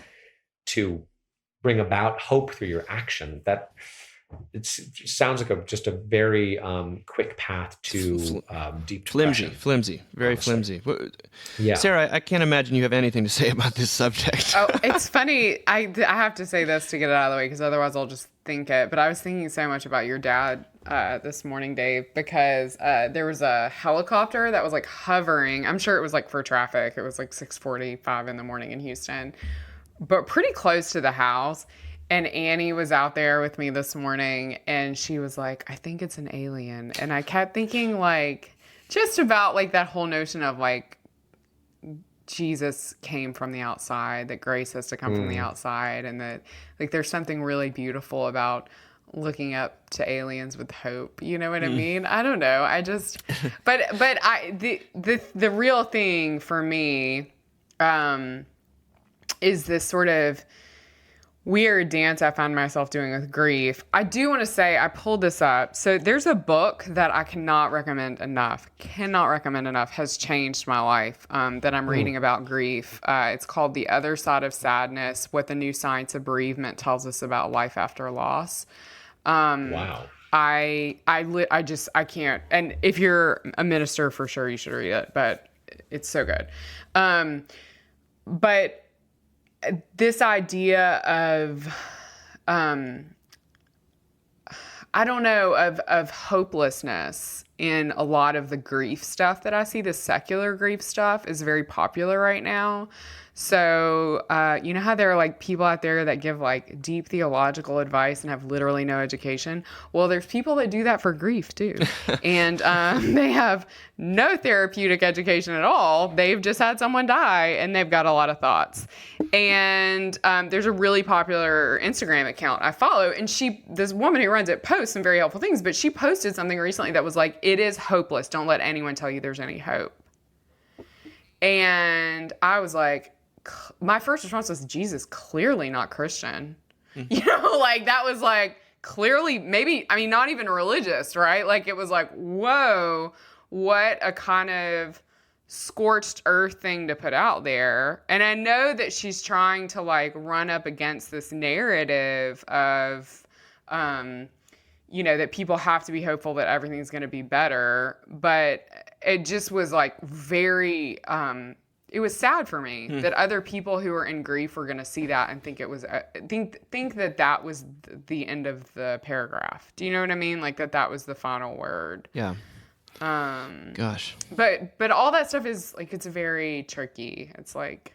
bring about hope through your action, that it sounds like just a very quick path to deep depression.
Flimsy, very flimsy.
Yeah,
Sarah, I can't imagine you have anything to say about this subject.
Oh, it's funny. I have to say this to get it out of the way because otherwise I'll just think it. But I was thinking so much about your dad this morning, Dave, because there was a helicopter that was like hovering. I'm sure it was like for traffic. It was like 6:45 in the morning in Houston, but pretty close to the house. And Annie was out there with me this morning and she was like, I think it's an alien. And I kept thinking like, just about like that whole notion of like, Jesus came from the outside, that grace has to come from the outside. And that like, there's something really beautiful about looking up to aliens with hope. You know what I mean? I don't know. But the real thing for me, is this sort of weird dance I found myself doing with grief. I do want to say, I pulled this up. So there's a book that I cannot recommend enough, has changed my life, that I'm reading about grief. It's called The Other Side of Sadness, What the New Science of Bereavement Tells Us About Life After Loss.
Wow.
I can't. And if you're a minister, for sure you should read it, but it's so good. But this idea of, I don't know, of hopelessness in a lot of the grief stuff that I see, the secular grief stuff is very popular right now. So, you know how there are like people out there that give like deep theological advice and have literally no education? Well, there's people that do that for grief too. And they have no therapeutic education at all. They've just had someone die and they've got a lot of thoughts. And there's a really popular Instagram account I follow. And this woman who runs it posts some very helpful things, but she posted something recently that was like, it is hopeless. Don't let anyone tell you there's any hope. And I was like, my first response was, Jesus, clearly not Christian. You know, like that was like clearly maybe, I mean, not even religious, right? Like it was like, whoa, what a kind of scorched earth thing to put out there. And I know that she's trying to like run up against this narrative of, that people have to be hopeful that everything's going to be better. But it just was like very, it was sad for me that other people who were in grief were going to see that and think it was, think that was the end of the paragraph. Do you know what I mean? Like that was the final word.
Yeah. Gosh.
But all that stuff is like, it's very tricky. It's like,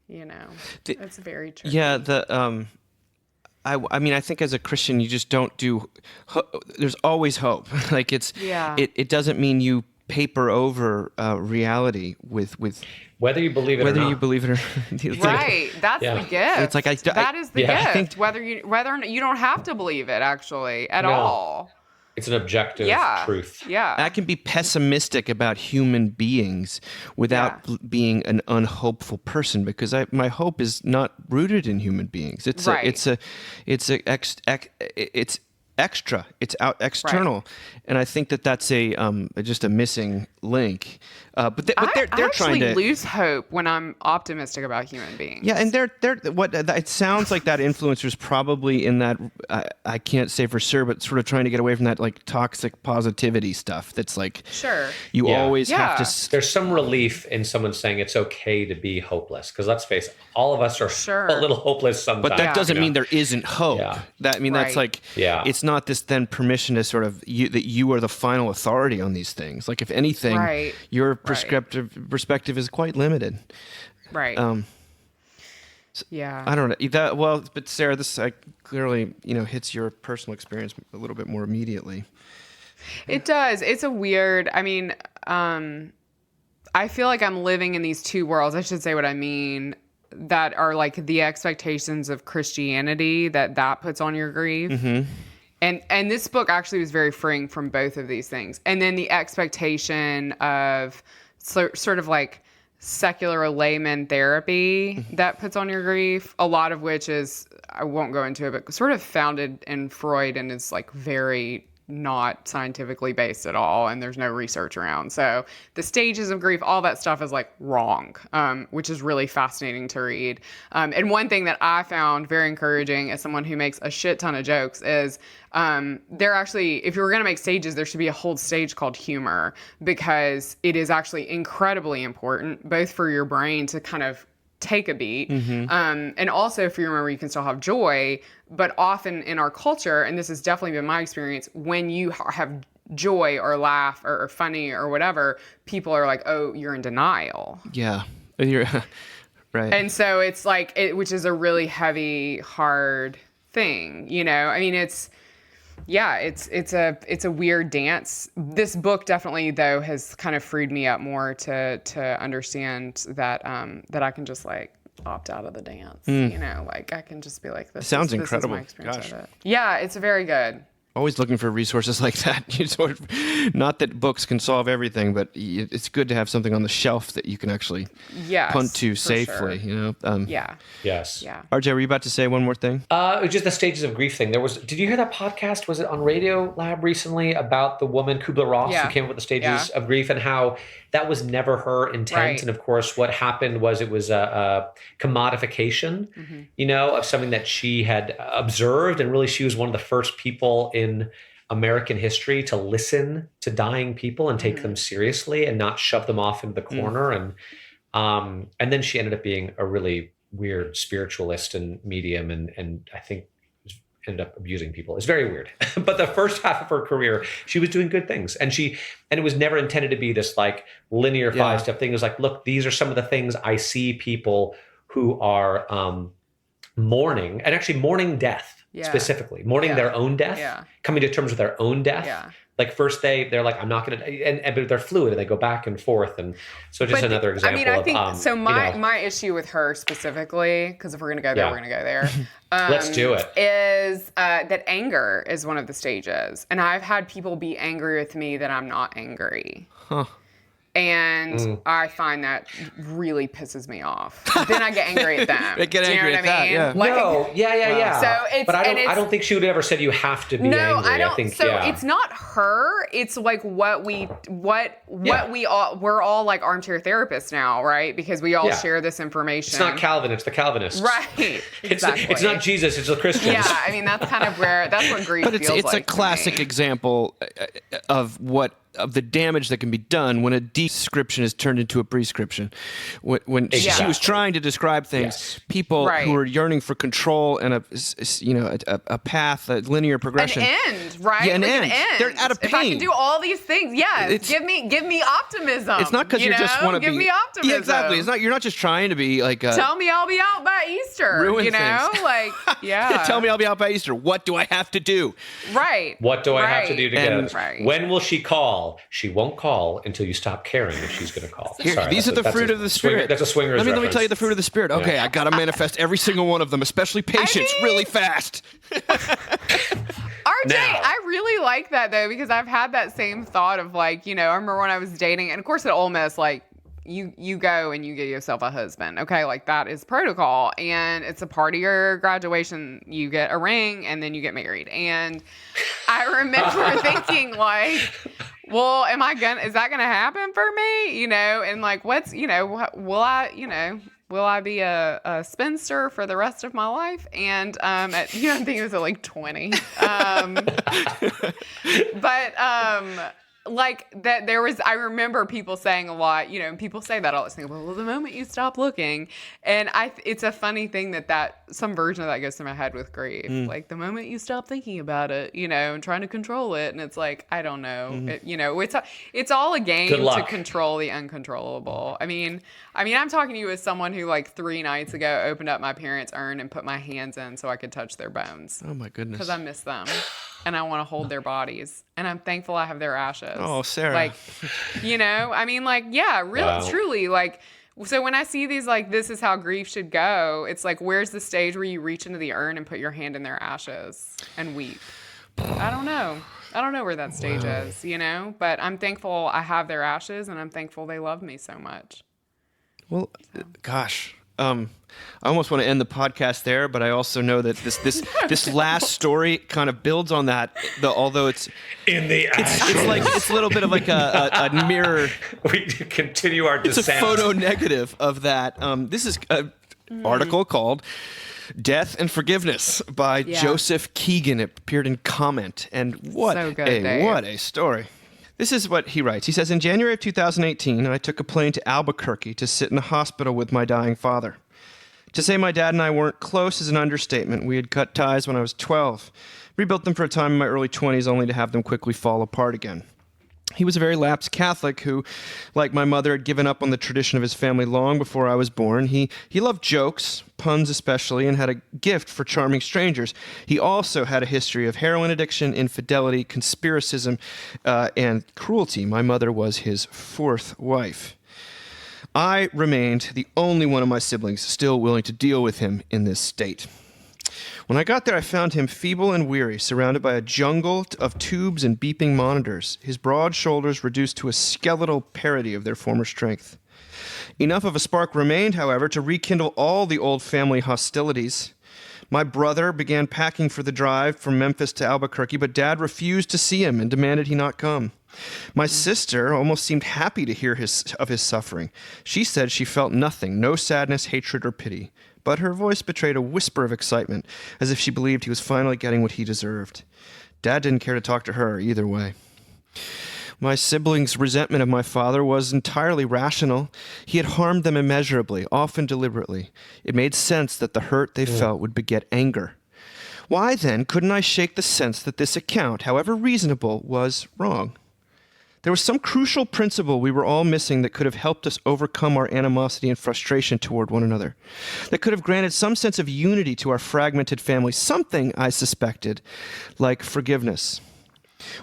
it's very tricky.
Yeah. I mean, I think as a Christian, you just don't do, there's always hope. Like it doesn't mean you paper over reality with
whether you believe it or not.
Whether you believe it or
right. That's the gift.
It's like
that is the gift.
Think,
whether or not you don't have to believe it actually at all.
It's an objective truth.
Yeah.
I can be pessimistic about human beings without being an unhopeful person because my hope is not rooted in human beings. It's extra. It's out external,
right.
And I think that's just a missing link. But they're trying to
lose hope when I'm optimistic about human beings.
Yeah, and they're it sounds like that influencer's probably in that I can't say for sure, but sort of trying to get away from that like toxic positivity stuff. That's like you always have to.
There's some relief in someone saying it's okay to be hopeless because let's face it, all of us are a little hopeless sometimes.
But that doesn't mean there isn't hope. Yeah. That's like it's not this then permission to sort of that you are the final authority on these things. Like if anything, your perspective is quite limited.
Right.
I don't know. But Sarah, this clearly hits your personal experience a little bit more immediately.
It does. It's a weird. I mean, I feel like I'm living in these two worlds. I should say what I mean. That are like the expectations of Christianity that puts on your grief. Mm-hmm. And this book actually was very freeing from both of these things. And then the expectation of sort of like secular layman therapy that puts on your grief, a lot of which is, I won't go into it, but sort of founded in Freud and is like very not scientifically based at all, and there's no research around. So the stages of grief, all that stuff is like wrong, which is really fascinating to read. And one thing that I found very encouraging as someone who makes a shit ton of jokes is there actually, if you were going to make stages, there should be a whole stage called humor, because it is actually incredibly important, both for your brain to kind of take a beat. And also for your memory, you can still have joy, but often in our culture, and this has definitely been my experience, when you have joy or laugh or funny or whatever, people are like, oh, you're in denial.
Yeah. You're right.
And so it's like, which is a really heavy, hard thing, you know? I mean, it's a weird dance. This book definitely, though, has kind of freed me up more to understand that that I can just like opt out of the dance. You know, like I can just be like, this
Sounds
is
incredible.
my experience
Gosh.
of it. Yeah, it's very good.
Always looking for resources like that. You sort of, not that books can solve everything, but it's good to have something on the shelf that you can actually punt to safely.
Sure.
You know.
Yeah.
Yes.
Yeah.
RJ, were you about to say one more thing?
It was just the stages of grief thing. Did you hear that podcast? Was it on Radio Lab recently about the woman Kubler-Ross who came up with the stages of grief, and how that was never her intent?
Right.
And of course, what happened was it was a commodification, you know, of something that she had observed. And really, she was one of the first people in American history to listen to dying people and take them seriously and not shove them off into the corner. And then she ended up being a really weird spiritualist and medium, and I think ended up abusing people. It's very weird. But the first half of her career, she was doing good things. And it was never intended to be this like linear 5-step thing. It was like, look, these are some of the things I see people who are mourning, and actually mourning death specifically, mourning their own death, coming to terms with their own death. Yeah. Like first they're like, I'm not going to, but they're fluid and they go back and forth. And so just another example.
I mean, I think, so my issue with her specifically, because if we're going to go there, we're going to go there.
Let's do it.
Is that anger is one of the stages. And I've had people be angry with me that I'm not angry. Huh. And I find that really pisses me off. Then I get angry at them.
Get angry at that, yeah.
Like,
no, yeah.
So it's,
but I don't think she would have ever said you have to be angry.
I don't.
I think,
it's not her. It's like we're all like armchair therapists now, right? Because we all share this information.
It's not Calvin. It's the Calvinists.
Right. Exactly.
It's not Jesus. It's the Christians.
Yeah. I mean, that's kind of that's what grief feels like.
But it's a classic example of the damage that can be done when a description is turned into a prescription. When she was trying to describe things, people who are yearning for control and a path, a linear progression,
an end, right?
Yeah, an
like
end. They're out of pain.
If I can do all these things, give me optimism.
It's not because you just want to
give me optimism.
Yeah, exactly. It's not. You're not just trying to be like.
Tell me I'll be out by Easter.
Ruin
you know,
things.
like
Tell me I'll be out by Easter. What do I have to do?
Right.
What do I have to do to get it?
Right.
When will she call? She won't call until you stop caring if she's going to call.
Here, these are the fruit of the spirit.
That's a swingers
Let me
reference.
tell you the fruit of the spirit. Okay, I got to manifest every single one of them, especially patience, really fast.
RJ,
Now.
I really like that though, because I've had that same thought of like, I remember when I was dating, and of course at Ole Miss, like you go and you get yourself a husband. Okay, like that is protocol, and it's a part of your graduation. You get a ring and then you get married. And I remember thinking like, well, is that gonna happen for me? And like, will I be a spinster for the rest of my life? And I think it was at like 20. Like that I remember people saying a lot, people say that all the time. Well, the moment you stop looking, and it's a funny thing that some version of that goes through my head with grief. Like the moment you stop thinking about it, and trying to control it. And it's like, I don't know, it's all a game to control the uncontrollable. I mean, I'm talking to you as someone who like 3 nights ago opened up my parents' urn and put my hands in so I could touch their bones.
Oh my goodness.
Because I miss them. And I want to hold their bodies. And I'm thankful I have their ashes.
Oh, Sarah.
Like, truly, like, so when I see these, like, this is how grief should go, it's like, where's the stage where you reach into the urn and put your hand in their ashes and weep? I don't know. I don't know where that stage is, but I'm thankful I have their ashes, and I'm thankful they love me so much.
Well, gosh, I almost want to end the podcast there, but I also know that this last story kind of builds on that. Although it's it's a little bit of like a mirror.
We continue our
It's
descent.
a photo negative of that. This is an article called "Death and Forgiveness" by Joseph Keegan. It appeared in Comment, and what a story. This is what he writes. He says, in January of 2018, I took a plane to Albuquerque to sit in a hospital with my dying father. To say my dad and I weren't close is an understatement. We had cut ties when I was 12, rebuilt them for a time in my early 20s, only to have them quickly fall apart again. He was a very lapsed Catholic who, like my mother, had given up on the tradition of his family long before I was born. He loved jokes, puns especially, and had a gift for charming strangers. He also had a history of heroin addiction, infidelity, conspiracism, and cruelty. My mother was his fourth wife. I remained the only one of my siblings still willing to deal with him in this state. When I got there, I found him feeble and weary, surrounded by a jungle of tubes and beeping monitors, his broad shoulders reduced to a skeletal parody of their former strength. Enough of a spark remained, however, to rekindle all the old family hostilities. My brother began packing for the drive from Memphis to Albuquerque, but Dad refused to see him and demanded he not come. My sister almost seemed happy to hear of his suffering. She said she felt nothing, no sadness, hatred, or pity. But her voice betrayed a whisper of excitement, as if she believed he was finally getting what he deserved. Dad didn't care to talk to her either way. My siblings' resentment of my father was entirely rational. He had harmed them immeasurably, often deliberately. It made sense that the hurt they felt would beget anger. Why, then, couldn't I shake the sense that this account, however reasonable, was wrong? There was some crucial principle we were all missing that could have helped us overcome our animosity and frustration toward one another, that could have granted some sense of unity to our fragmented family, something, I suspected, like forgiveness.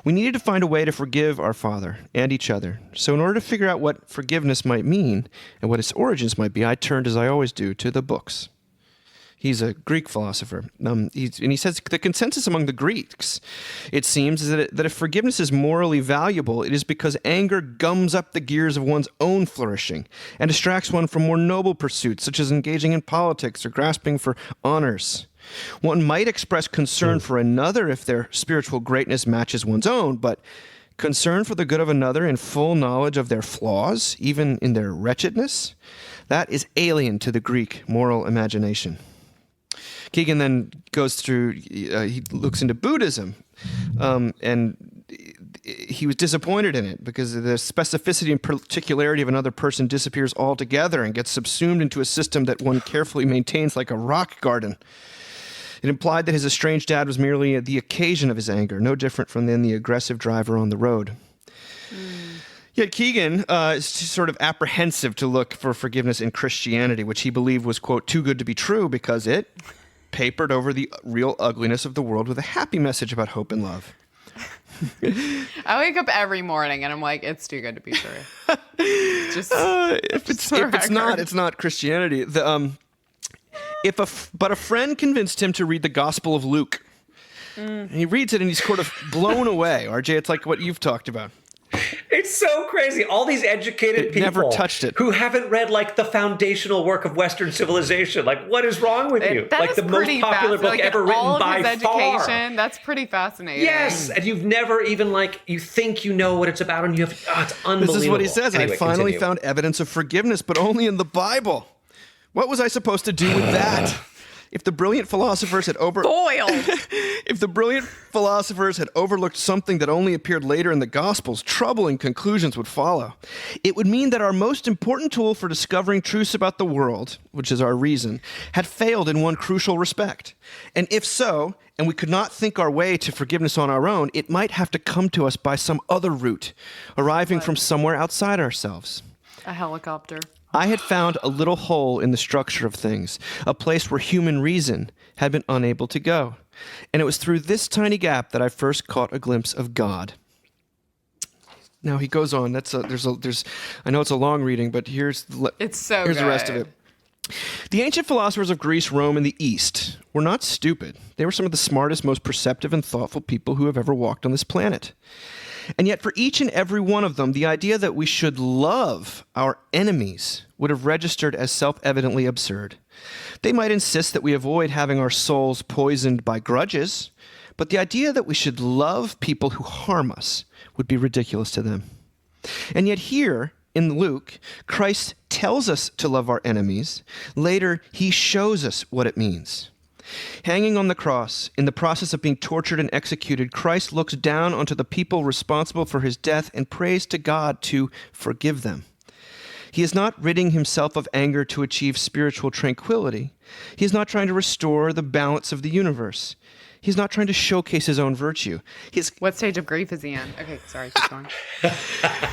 We needed to find a way to forgive our father and each other. So in order to figure out what forgiveness might mean and what its origins might be, I turned, as I always do, to the books. He's a Greek philosopher, and he says the consensus among the Greeks, it seems, is that if forgiveness is morally valuable, it is because anger gums up the gears of one's own flourishing and distracts one from more noble pursuits, such as engaging in politics or grasping for honors. One might express concern for another if their spiritual greatness matches one's own, but concern for the good of another in full knowledge of their flaws, even in their wretchedness, that is alien to the Greek moral imagination. Keegan then goes through, he looks into Buddhism, and he was disappointed in it because the specificity and particularity of another person disappears altogether and gets subsumed into a system that one carefully maintains like a rock garden. It implied that his estranged dad was merely the occasion of his anger, no different from then the aggressive driver on the road. Yet Keegan is sort of apprehensive to look for forgiveness in Christianity, which he believed was, quote, too good to be true because it papered over the real ugliness of the world with a happy message about hope and love.
I wake up every morning and I'm like, it's too good to be true.
If it's not Christianity. But a friend convinced him to read the Gospel of Luke. And he reads it and he's sort of blown away. RJ, it's like what you've talked about.
It's so crazy. All these educated people
never touched it.
Who haven't read like the foundational work of Western civilization. Like, what is wrong with you?
That
like
is
the most popular book ever written by far.
That's pretty fascinating.
Yes, and you've never even you think you know what it's about, and you have. Oh, it's unbelievable.
This is what he says.
Anyway,
I finally found evidence of forgiveness, but only in the Bible. What was I supposed to do with that? If the brilliant philosophers had overlooked something that only appeared later in the Gospels, troubling conclusions would follow. It would mean that our most important tool for discovering truths about the world, which is our reason, had failed in one crucial respect. And if so, and we could not think our way to forgiveness on our own, it might have to come to us by some other route, arriving from somewhere outside ourselves.
A helicopter.
I had found a little hole in the structure of things, a place where human reason had been unable to go. And it was through this tiny gap that I first caught a glimpse of God. Now he goes on. I know it's a long reading, but here's the rest of it. The ancient philosophers of Greece, Rome, and the East were not stupid. They were some of the smartest, most perceptive, and thoughtful people who have ever walked on this planet. And yet for each and every one of them, the idea that we should love our enemies would have registered as self-evidently absurd. They might insist that we avoid having our souls poisoned by grudges, but the idea that we should love people who harm us would be ridiculous to them. And yet here, in Luke, Christ tells us to love our enemies. Later, he shows us what it means. Hanging on the cross, in the process of being tortured and executed, Christ looks down onto the people responsible for his death and prays to God to forgive them. He is not ridding himself of anger to achieve spiritual tranquility. He is not trying to restore the balance of the universe. He's not trying to showcase his own virtue.
What stage of grief is he in? Okay, sorry, keep going.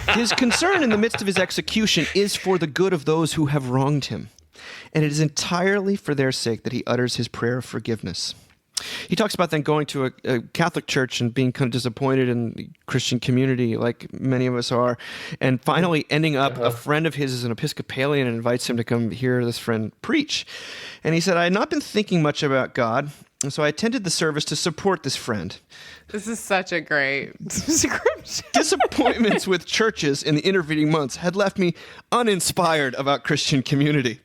His concern in the midst of his execution is for the good of those who have wronged him. And it is entirely for their sake that he utters his prayer of forgiveness. He talks about then going to a Catholic church and being kind of disappointed in the Christian community, like many of us are, and finally ending up, a friend of his is an Episcopalian and invites him to come hear this friend preach. And he said, I had not been thinking much about God, and so I attended the service to support this friend.
This is such a great description.
Disappointments with churches in the intervening months had left me uninspired about Christian community.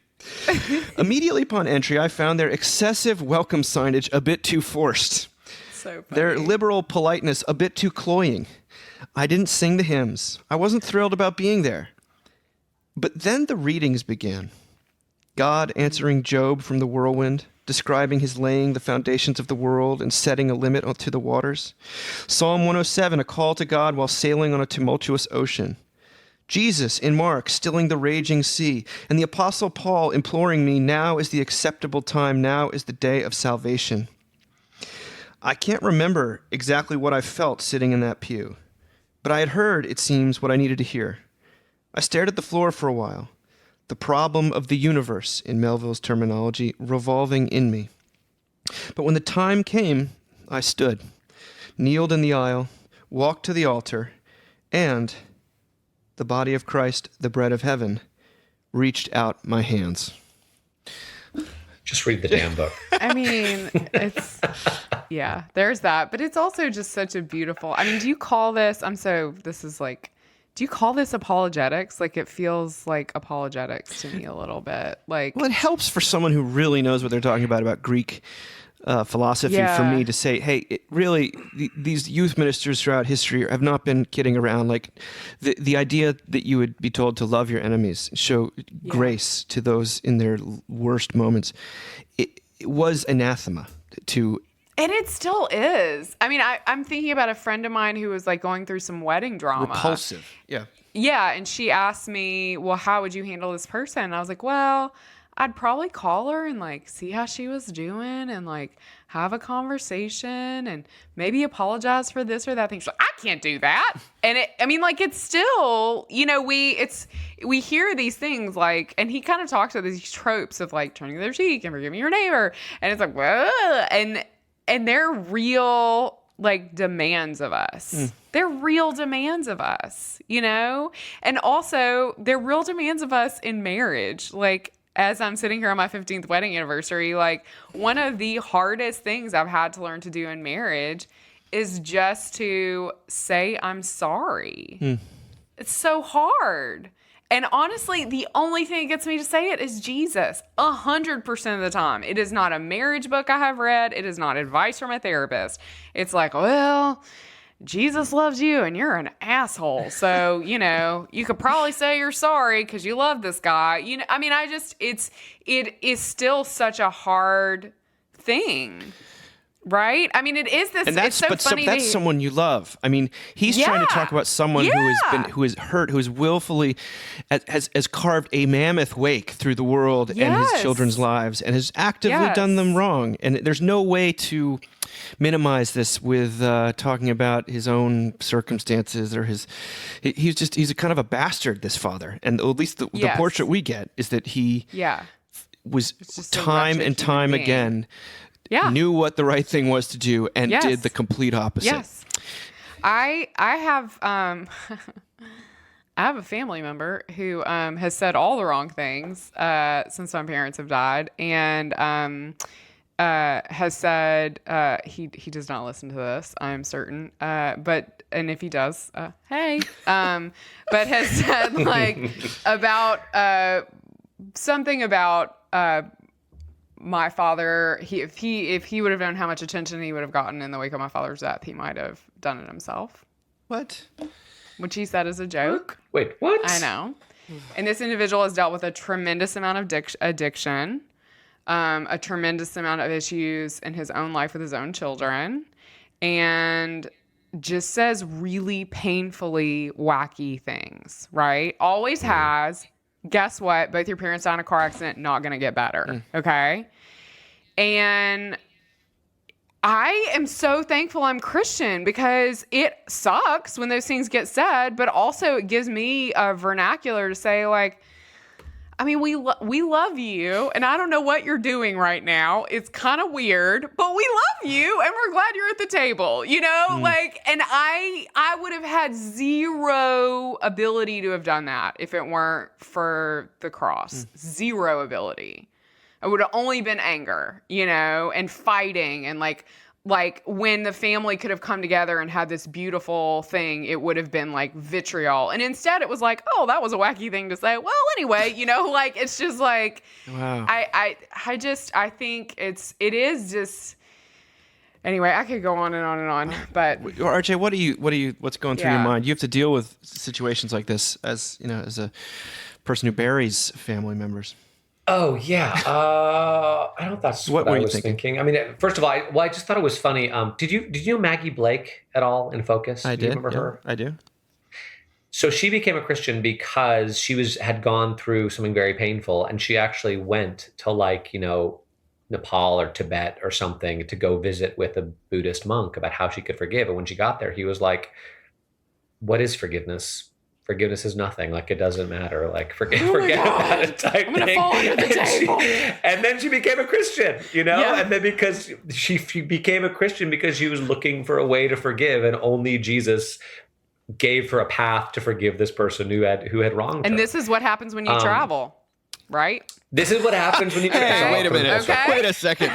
Immediately upon entry, I found their excessive welcome signage a bit too forced.
So funny.
Their liberal politeness a bit too cloying. I didn't sing the hymns. I wasn't thrilled about being there. But then the readings began. God answering Job from the whirlwind, describing his laying the foundations of the world and setting a limit to the waters. Psalm 107, a call to God while sailing on a tumultuous ocean. Jesus in Mark stilling the raging sea, and the Apostle Paul imploring me, now is the acceptable time, now is the day of salvation. I can't remember exactly what I felt sitting in that pew, but I had heard, it seems, what I needed to hear. I stared at the floor for a while, the problem of the universe, in Melville's terminology, revolving in me. But when the time came, I stood, kneeled in the aisle, walked to the altar, and the body of Christ, the bread of heaven, reached out my hands.
Just read the damn book.
I mean, it's, yeah, there's that. But it's also just such a beautiful, I mean, do you call this, do you call this apologetics? Like, it feels like apologetics to me a little bit. Like,
well, it helps for someone who really knows what they're talking about Greek philosophy, for me to say, hey, these youth ministers throughout history have not been kidding around. Like the idea that you would be told to love your enemies, show grace to those in their worst moments, it was anathema to.
And it still is. I mean, I'm thinking about a friend of mine who was like going through some wedding drama.
Repulsive. Yeah.
Yeah. And she asked me, well, how would you handle this person? And I was like, well, I'd probably call her and like see how she was doing and like have a conversation and maybe apologize for this or that thing. She's like, I can't do that. And it's still, we hear these things like, and he kind of talks about these tropes of like turning their cheek and forgiving your neighbor. And it's like, whoa. And they're real like demands of us. They're real demands of us, and also they're real demands of us in marriage. Like, as I'm sitting here on my 15th wedding anniversary, like one of the hardest things I've had to learn to do in marriage is just to say I'm sorry. It's so hard. And honestly, the only thing that gets me to say it is Jesus. 100% of the time. It is not a marriage book I have read. It is not advice from a therapist. It's like, well, Jesus loves you and you're an asshole. So, you could probably say you're sorry because you love this guy. It is still such a hard thing. Right? I mean, it is this.
And that's,
it's so funny.
That's someone you love. I mean, he's trying to talk about someone who is hurt, who is willfully has carved a mammoth wake through the world and his children's lives, and has actively done them wrong. And there's no way to minimize this with talking about his own circumstances or he's a kind of a bastard, this father. And at least the portrait we get is that he was time and time again. Knew what the right thing was to do and did the complete opposite.
Yes. I have I have a family member who has said all the wrong things since my parents have died, and has said he does not listen to this, I'm certain. And if he does, hey. But has said like about something about my father. If he would have known how much attention he would have gotten in the wake of my father's death, he might have done it himself.
What?
Which he said as a joke.
Wait, what?
I know. And this individual has dealt with a tremendous amount of addiction, a tremendous amount of issues in his own life with his own children, and just says really painfully wacky things, right? Always has. Guess what? Both your parents died in a car accident, not going to get better, okay? And I am so thankful I'm Christian because it sucks when those things get said, but also it gives me a vernacular to say, like, I mean, we love you, and I don't know what you're doing right now. It's kind of weird, but we love you, and we're glad you're at the table, you know? Like, and I would have had zero ability to have done that if it weren't for the cross. Zero ability. It would have only been anger, you know, and fighting, and like when the family could have come together and had this beautiful thing, it would have been like vitriol. And instead it was like, oh, that was a wacky thing to say. Well, anyway, you know, like, it's just like,
Wow.
I think it is just, anyway, I could go on and on and on, but
RJ, what's going through your mind? You have to deal with situations like this as, you know, as a person who buries family members.
Oh yeah, I don't know if that's what
were
I
you
was thinking. I mean, first of all, I just thought it was funny. Did you know Maggie Blake at all in Focus?
I
Do you
did.
remember her?
I do.
So she became a Christian because she had gone through something very painful, and she actually went to, like, you know, Nepal or Tibet or something to go visit with a Buddhist monk about how she could forgive. And when she got there, he was like, "What is forgiveness? Forgiveness is nothing. Like, it doesn't matter. Like, forget about it." Type
I'm gonna
thing.
fall under the table.
And then she became a Christian, you know.
Yeah.
And then because she became a Christian because she was looking for a way to forgive, and only Jesus gave her a path to forgive this person who had wronged her.
and this is what happens when you travel, right?
This is what happens when you.
Hey, wait a minute.
Okay.
Wait a second.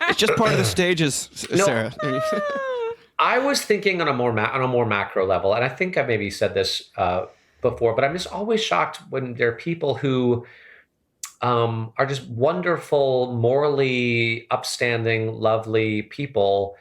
It's just part of the stages, Sarah.
I was thinking on a more macro level, and I think I maybe said this before, but I'm just always shocked when there are people who are just wonderful, morally upstanding, lovely people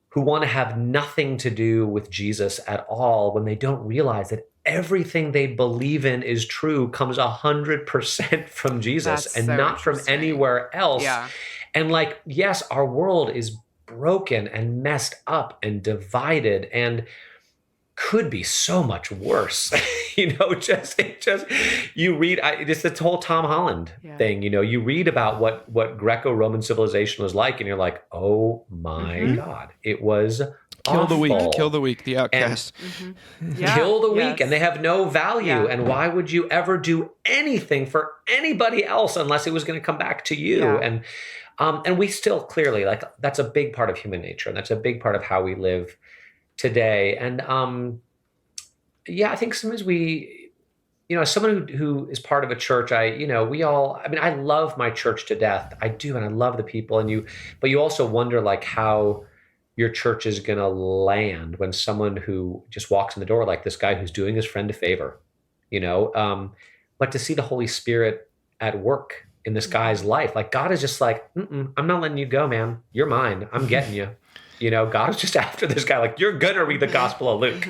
who want to have nothing to do with Jesus at all, when they don't realize that everything they believe in is true, comes 100% from Jesus.
That's
and
so
not from
interesting.
anywhere else.
Yeah.
And like, yes, our world is broken and messed up and divided and could be so much worse. You know, you read, it's the whole Tom Holland thing. You know, you read about what Greco-Roman civilization was like, and you're like, oh my God, it was
Kill the weak.
awful.
Kill the weak. The outcast.
Yeah.
Kill the
Yes.
weak, and they have no value.
Yeah.
And why would you ever do anything for anybody else unless it was going to come back to you?
Yeah.
And we still clearly, like, that's a big part of human nature, and that's a big part of how we live today. And I think sometimes we, you know, as someone who is part of a church, I love my church to death. I do, and I love the people. But you also wonder, like, how your church is going to land when someone who just walks in the door, like this guy who's doing his friend a favor, you know, but to see the Holy Spirit at work in this guy's life, like, God is just like, I'm not letting you go, man. You're mine. I'm getting you. You know, God is just after this guy. Like, you're going to read the Gospel of Luke.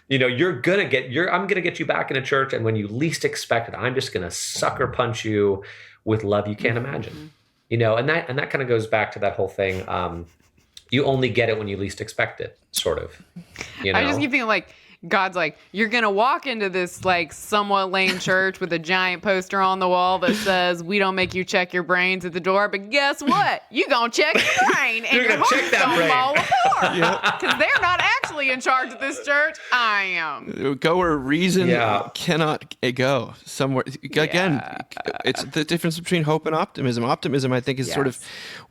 You know, I'm going to get you back in a church. And when you least expect it, I'm just going to sucker punch you with love you can't imagine. You know, and that kind of goes back to that whole thing. You only get it when you least expect it, sort of. You know?
I just keep thinking, like, God's like, you're going to walk into this, like, somewhat lame church with a giant poster on the wall that says, "We don't make you check your brains at the door, but guess what? You're going to check your brain, and
You're
your
gonna check
heart's
that
going to
brain."
fall apart. Because they're not actually in charge of this church. I am.
Go where reason cannot go. Somewhere again, it's the difference between hope and optimism. Optimism, I think, is sort of,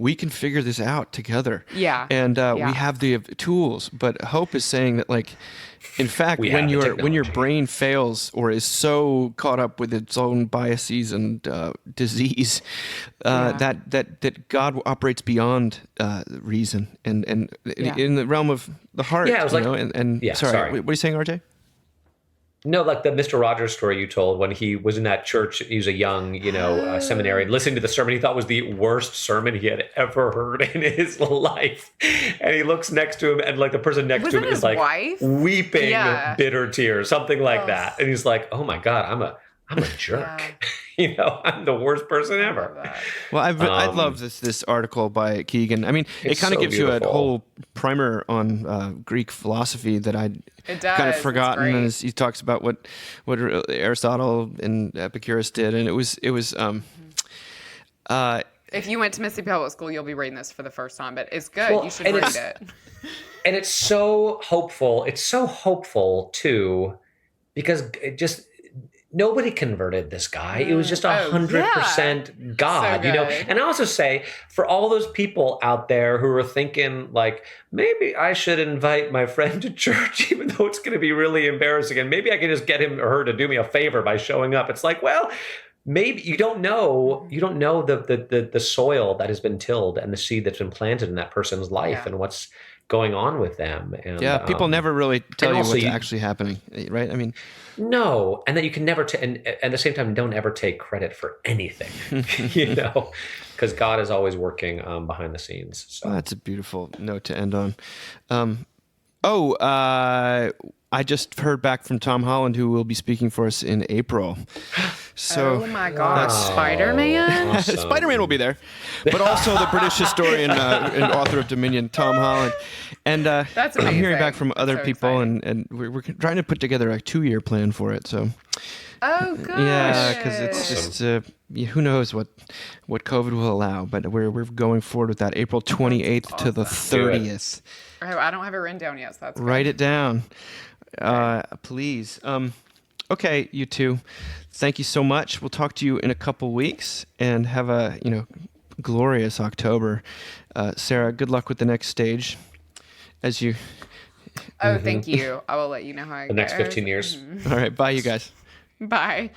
we can figure this out together.
Yeah.
And we have the tools. But hope is saying that, like, In fact,
We have the
when your
technology.
brain fails or is so caught up with its own biases and disease, that God operates beyond reason and in the realm of the heart.
Yeah, it was like-
sorry,
sorry.
what are you saying, RJ?
No, like the Mr. Rogers story you told when he was in that church. He was a young, seminarian, listening to the sermon he thought was the worst sermon he had ever heard in his life. And he looks next to him, and like the person next to him
Wasn't
is
his
like
wife?
weeping
Yeah.
bitter tears, something like that. And he's like, "Oh my God, I'm a jerk. I'm the worst person ever."
Well, I love this article by Keegan. I mean, it
It's
kind of
so
gives you a
beautiful.
whole primer on Greek philosophy that I'd
It
kind of
does.
forgotten.
It's
And
great.
he talks about what Aristotle and Epicurus did, and it was
If you went to Mississippi Public School, you'll be reading this for the first time, but it's good.
Well,
You should
and
read
it's-
it.
And it's so hopeful. It's so hopeful too, because it just nobody converted this guy. It was just 100% God,
So good.
And I also say for all those people out there who are thinking like, maybe I should invite my friend to church, even though it's going to be really embarrassing, and maybe I can just get him or her to do me a favor by showing up. It's like, well, maybe you don't know the soil that has been tilled and the seed that's been planted in that person's life and what's going on with them. And
people never really tell you
also
what's
you-
actually happening, right? I mean,
no, and that you can never and at the same time don't ever take credit for anything, because God is always working behind the scenes. So
that's a beautiful note to end on. I just heard back from Tom Holland, who will be speaking for us in April. So
Oh my God, Spider-Man?
awesome.
Spider-Man will be there, but also the British historian and author of Dominion, Tom Holland. And
That's
I'm hearing
amazing.
back from other
That's so
people,
exciting.
and we're trying to put together a 2-year plan for it. So
Oh, good.
yeah, because it's just who knows what COVID will allow, but we're going forward with that April 28th to the 30th.
Oh, I don't have it written down yet, so that's good.
Write it down, please. Okay, you two. Thank you so much. We'll talk to you in a couple weeks, and have a glorious October. Sarah, good luck with the next stage. As you,
Oh, thank you. I will let you know how it
the next
goes.
15 years.
all right, bye, you guys.
Bye.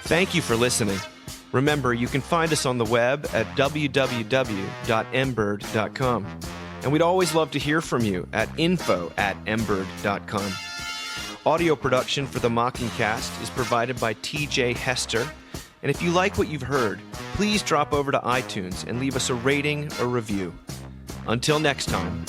Thank you for listening. Remember, you can find us on the web at www.mbird.com. And we'd always love to hear from you at info@mbird.com. Audio production for the Mockingcast is provided by TJ Hester. And if you like what you've heard, please drop over to iTunes and leave us a rating or review. Until next time.